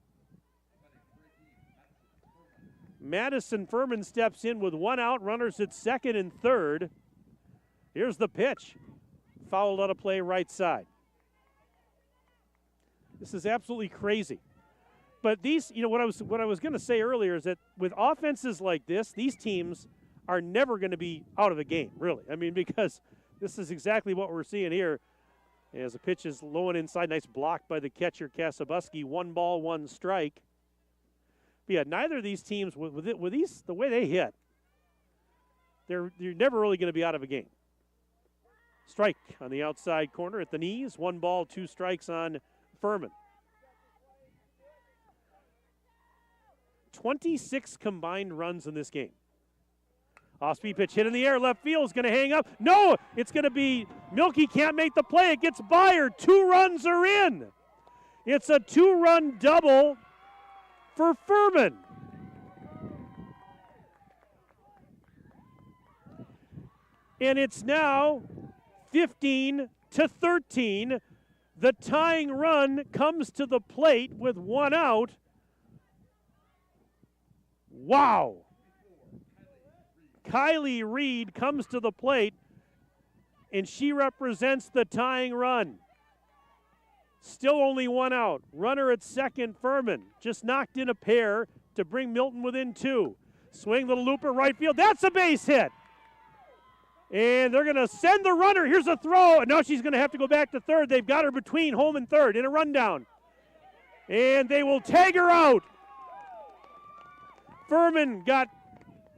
Madison Furman steps in with 1 out, runners at second and third. Here's the pitch. Fouled out of play right side. This is absolutely crazy. But these, you know, what I was going to say earlier is that with offenses like this, these teams are never going to be out of the game, really. I mean, because this is exactly what we're seeing here. As the pitch is low and inside, nice block by the catcher, Kasabuski. 1 ball, 1 strike. But yeah, neither of these teams, with these, the way they hit, you're never really going to be out of a game. Strike on the outside corner at the knees. 1 ball, 2 strikes on Furman. 26 combined runs in this game. Off-speed pitch hit in the air. Left field is going to hang up. No, it's going to be Milky can't make the play. It gets Beaver. 2 runs are in. It's a 2-run double for Furman. And it's now 15-13. The tying run comes to the plate with 1 out. Wow. Kylie Reed comes to the plate, and she represents the tying run. Still only 1 out. Runner at second, Furman. Just knocked in a pair to bring Milton within 2. Swing the looper right field. That's a base hit. And they're going to send the runner. Here's a throw. And now she's going to have to go back to third. They've got her between home and third in a rundown. And they will tag her out. Furman got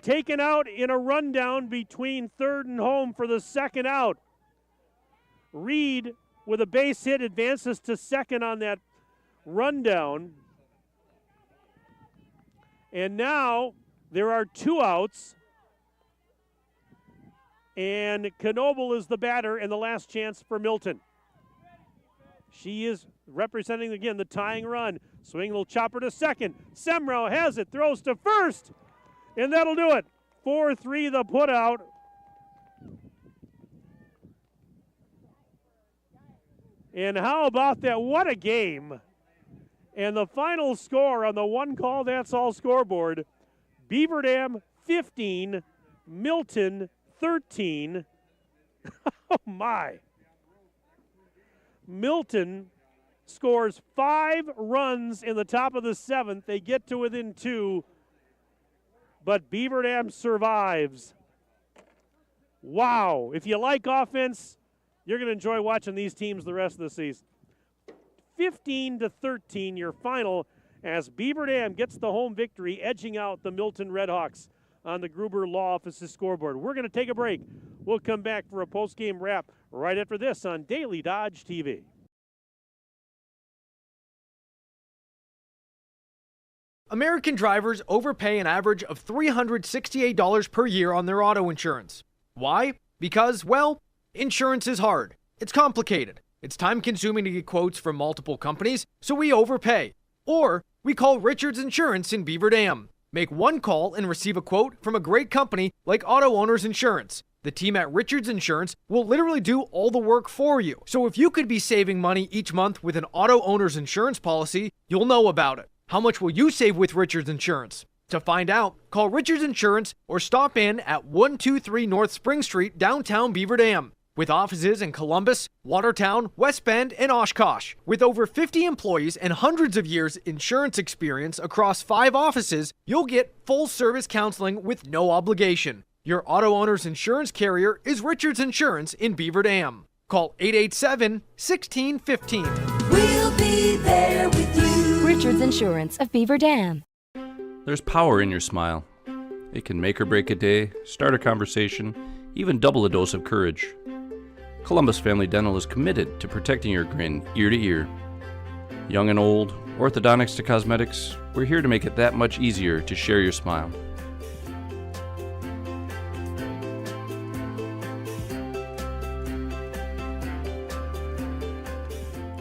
taken out in a rundown between third and home for the 2nd out. Reed, with a base hit, advances to second on that rundown. And now there are 2 outs. And Knoebel is the batter and the last chance for Milton. She is representing, again, the tying run. Swing little chopper to second. Semrau has it, throws to first. And that'll do it. 4-3 the put out. And how about that? What a game. And the final score on the 1 call, that's all scoreboard. Beaver Dam 15, Milton 13. Oh my. Milton scores 5 runs in the top of the 7th. They get to within 2. But Beaver Dam survives. Wow. If you like offense, you're going to enjoy watching these teams the rest of the season. 15-13 your final as Beaver Dam gets the home victory, edging out the Milton Redhawks on the Gruber Law Office's scoreboard. We're going to take a break. We'll come back for a post-game wrap right after this on Daily Dodge TV. American drivers overpay an average of $368 per year on their auto insurance. Why? Because, well, insurance is hard. It's complicated. It's time-consuming to get quotes from multiple companies, so we overpay. Or we call Richards Insurance in Beaver Dam. Make 1 call and receive a quote from a great company like Auto Owners Insurance. The team at Richards Insurance will literally do all the work for you. So if you could be saving money each month with an Auto Owners Insurance policy, you'll know about it. How much will you save with Richards Insurance? To find out, call Richards Insurance or stop in at 123 North Spring Street, downtown Beaver Dam. With offices in Columbus, Watertown, West Bend, and Oshkosh. With over 50 employees and hundreds of years insurance experience across 5 offices, you'll get full-service counseling with no obligation. Your auto owner's insurance carrier is Richards Insurance in Beaver Dam. Call 887-1615. We'll be there with you. Richards Insurance of Beaver Dam. There's power in your smile. It can make or break a day, start a conversation, even double a dose of courage. Columbus Family Dental is committed to protecting your grin ear to ear. Young and old, orthodontics to cosmetics, we're here to make it that much easier to share your smile.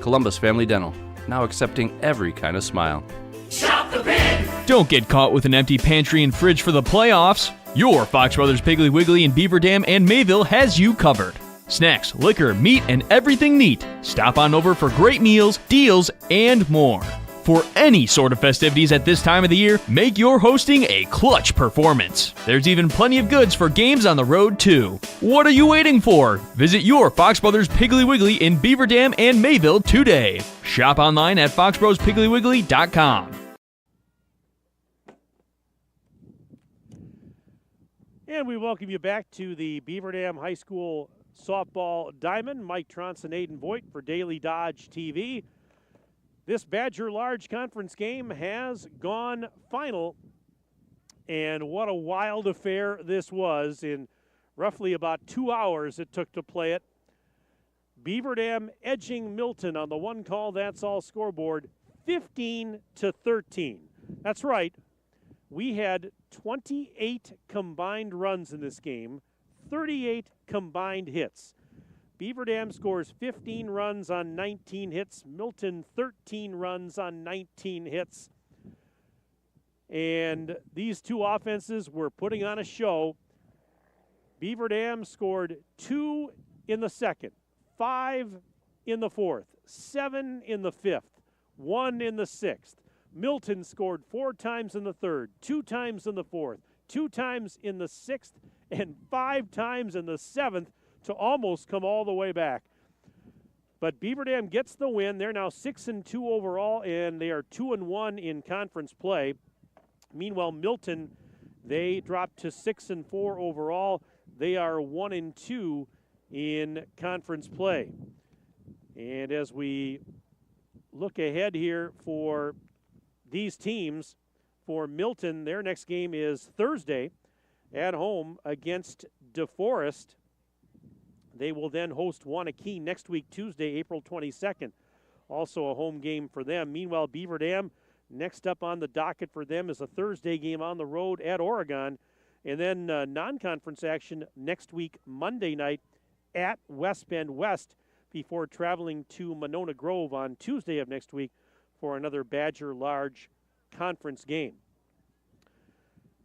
Columbus Family Dental, now accepting every kind of smile. Shop the bin! Don't get caught with an empty pantry and fridge for the playoffs. Your Fox Brothers Piggly Wiggly in Beaver Dam and Mayville has you covered. Snacks, liquor, meat, and everything neat. Stop on over for great meals, deals, and more. For any sort of festivities at this time of the year, make your hosting a clutch performance. There's even plenty of goods for games on the road, too. What are you waiting for? Visit your Fox Brothers Piggly Wiggly in Beaver Dam and Mayville today. Shop online at foxbrospigglywwiggly.com. And we welcome you back to the Beaver Dam High School Softball Diamond. Mike Tronson, Aiden Voigt for Daily Dodge TV. This Badger Large Conference game has gone final, and what a wild affair this was. In roughly about 2 hours it took to play it. Beaver Dam edging Milton on the one call, that's all scoreboard, 15-13. That's right. We had 28 combined runs in this game, 38 combined hits. Beaver Dam scores 15 runs on 19 hits. Milton 13 runs on 19 hits. And these two offenses were putting on a show. Beaver Dam scored 2 in the second, 5 in the fourth, 7 in the fifth, 1 in the sixth. Milton scored 4 times in the third, 2 times in the fourth, 2 times in the sixth, and 5 times in the seventh to almost come all the way back. But Beaver Dam gets the win. They're now 6-2 overall, and they are 2-1 in conference play. Meanwhile, Milton, they dropped to 6-4 overall. They are 1-2 in conference play. And as we look ahead here for these teams, for Milton, their next game is Thursday at home against DeForest. They will then host Wanakee next week, Tuesday, April 22nd. Also a home game for them. Meanwhile, Beaver Dam, next up on the docket for them is a Thursday game on the road at Oregon. And then non-conference action next week, Monday night at West Bend West, before traveling to Monona Grove on Tuesday of next week for another Badger Large Conference game.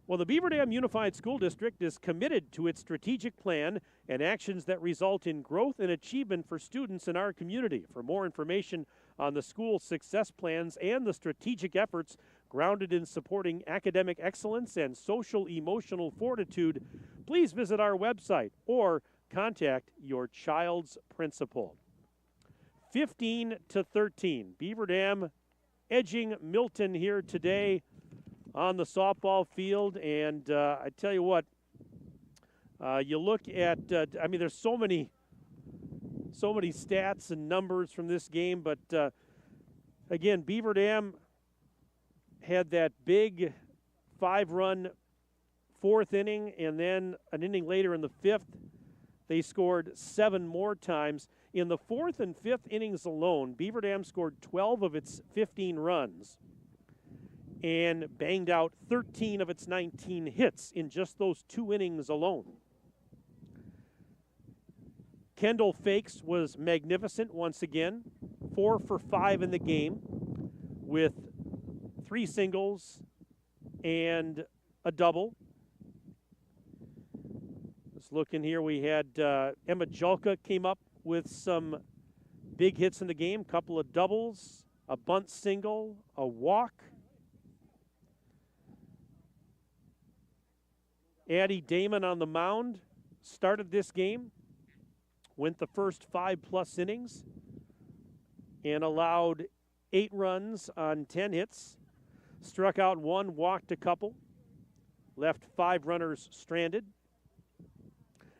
Well, the Beaver Dam Unified School District is committed to its strategic plan and actions that result in growth and achievement for students in our community. For more information on the school's success plans and the strategic efforts grounded in supporting academic excellence and social-emotional fortitude, please visit our website or contact your child's principal. 15-13, Beaver Dam edging Milton here today on the softball field. And I tell you what, you look at, there's so many stats and numbers from this game, but again, Beaver Dam had that big 5-run fourth inning, and then an inning later in the fifth, they scored 7 more times. In the fourth and fifth innings alone, Beaver Dam scored 12 of its 15 runs and banged out 13 of its 19 hits in just those 2 innings alone. Kendall Fakes was magnificent once again, 4 for 5 in the game with 3 singles and a double. Let's look in here. We had Emma Julka came up with some big hits in the game, couple of doubles, a bunt single, a walk. Addie Damon on the mound started this game, went the first 5+ innings, and allowed 8 runs on 10 hits, struck out 1, walked a couple, left 5 runners stranded.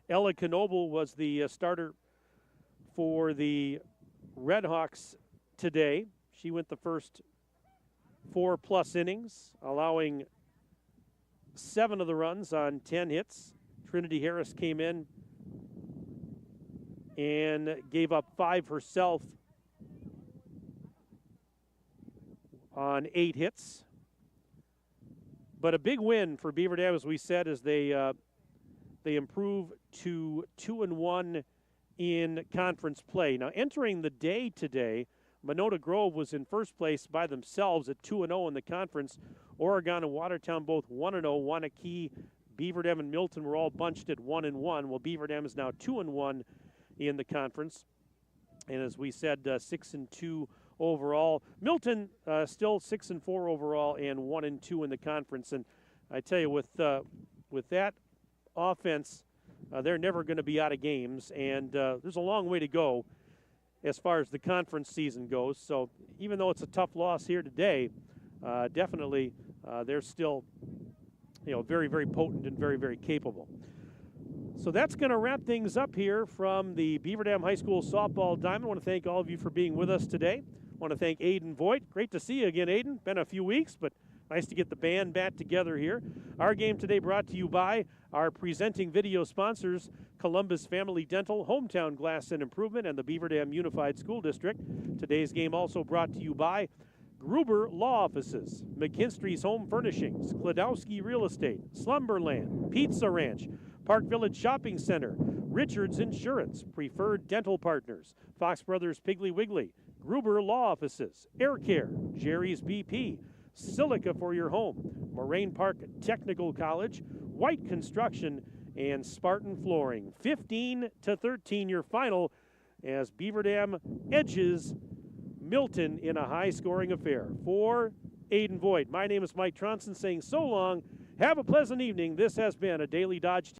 Ella Knoble was the starter for the Redhawks today. She went the first 4+ innings, allowing 7 of the runs on 10 hits. Trinity Harris came in and gave up 5 herself on 8 hits. But a big win for Beaver Dam, as we said, as they improve to 2-1 in conference play. Now, entering the day today, Monona Grove was in first place by themselves at 2-0 in the conference. Oregon and Watertown both 1-0. Wanakee, Beaver Dam, and Milton were all bunched at 1-1. Well, Beaver Dam is now 2-1 in the conference. And as we said, 6-2 overall. Milton still 6-4 overall and 1-2 in the conference. And I tell you, with that offense, they're never going to be out of games. And there's a long way to go as far as the conference season goes. So even though it's a tough loss here today, definitely they're still, very, very potent and very, very capable. So that's going to wrap things up here from the Beaver Dam High School Softball Diamond. I want to thank all of you for being with us today. I want to thank Aiden Voigt. Great to see you again, Aiden. Been a few weeks, but nice to get the band back together here. Our game today brought to you by our presenting video sponsors, Columbus Family Dental, Hometown Glass and Improvement, and the Beaver Dam Unified School District. Today's game also brought to you by Gruber Law Offices, McKinstry's Home Furnishings, Kladowski Real Estate, Slumberland, Pizza Ranch, Park Village Shopping Center, Richards Insurance, Preferred Dental Partners, Fox Brothers Piggly Wiggly, Gruber Law Offices, Air Care, Jerry's BP, Silica for your home, Moraine Park Technical College, White Construction, and Spartan Flooring. 15-13 your final as Beaver Dam edges Milton in a high-scoring affair. For Aiden Voigt, my name is Mike Tronson saying so long. Have a pleasant evening. This has been a Daily Dodge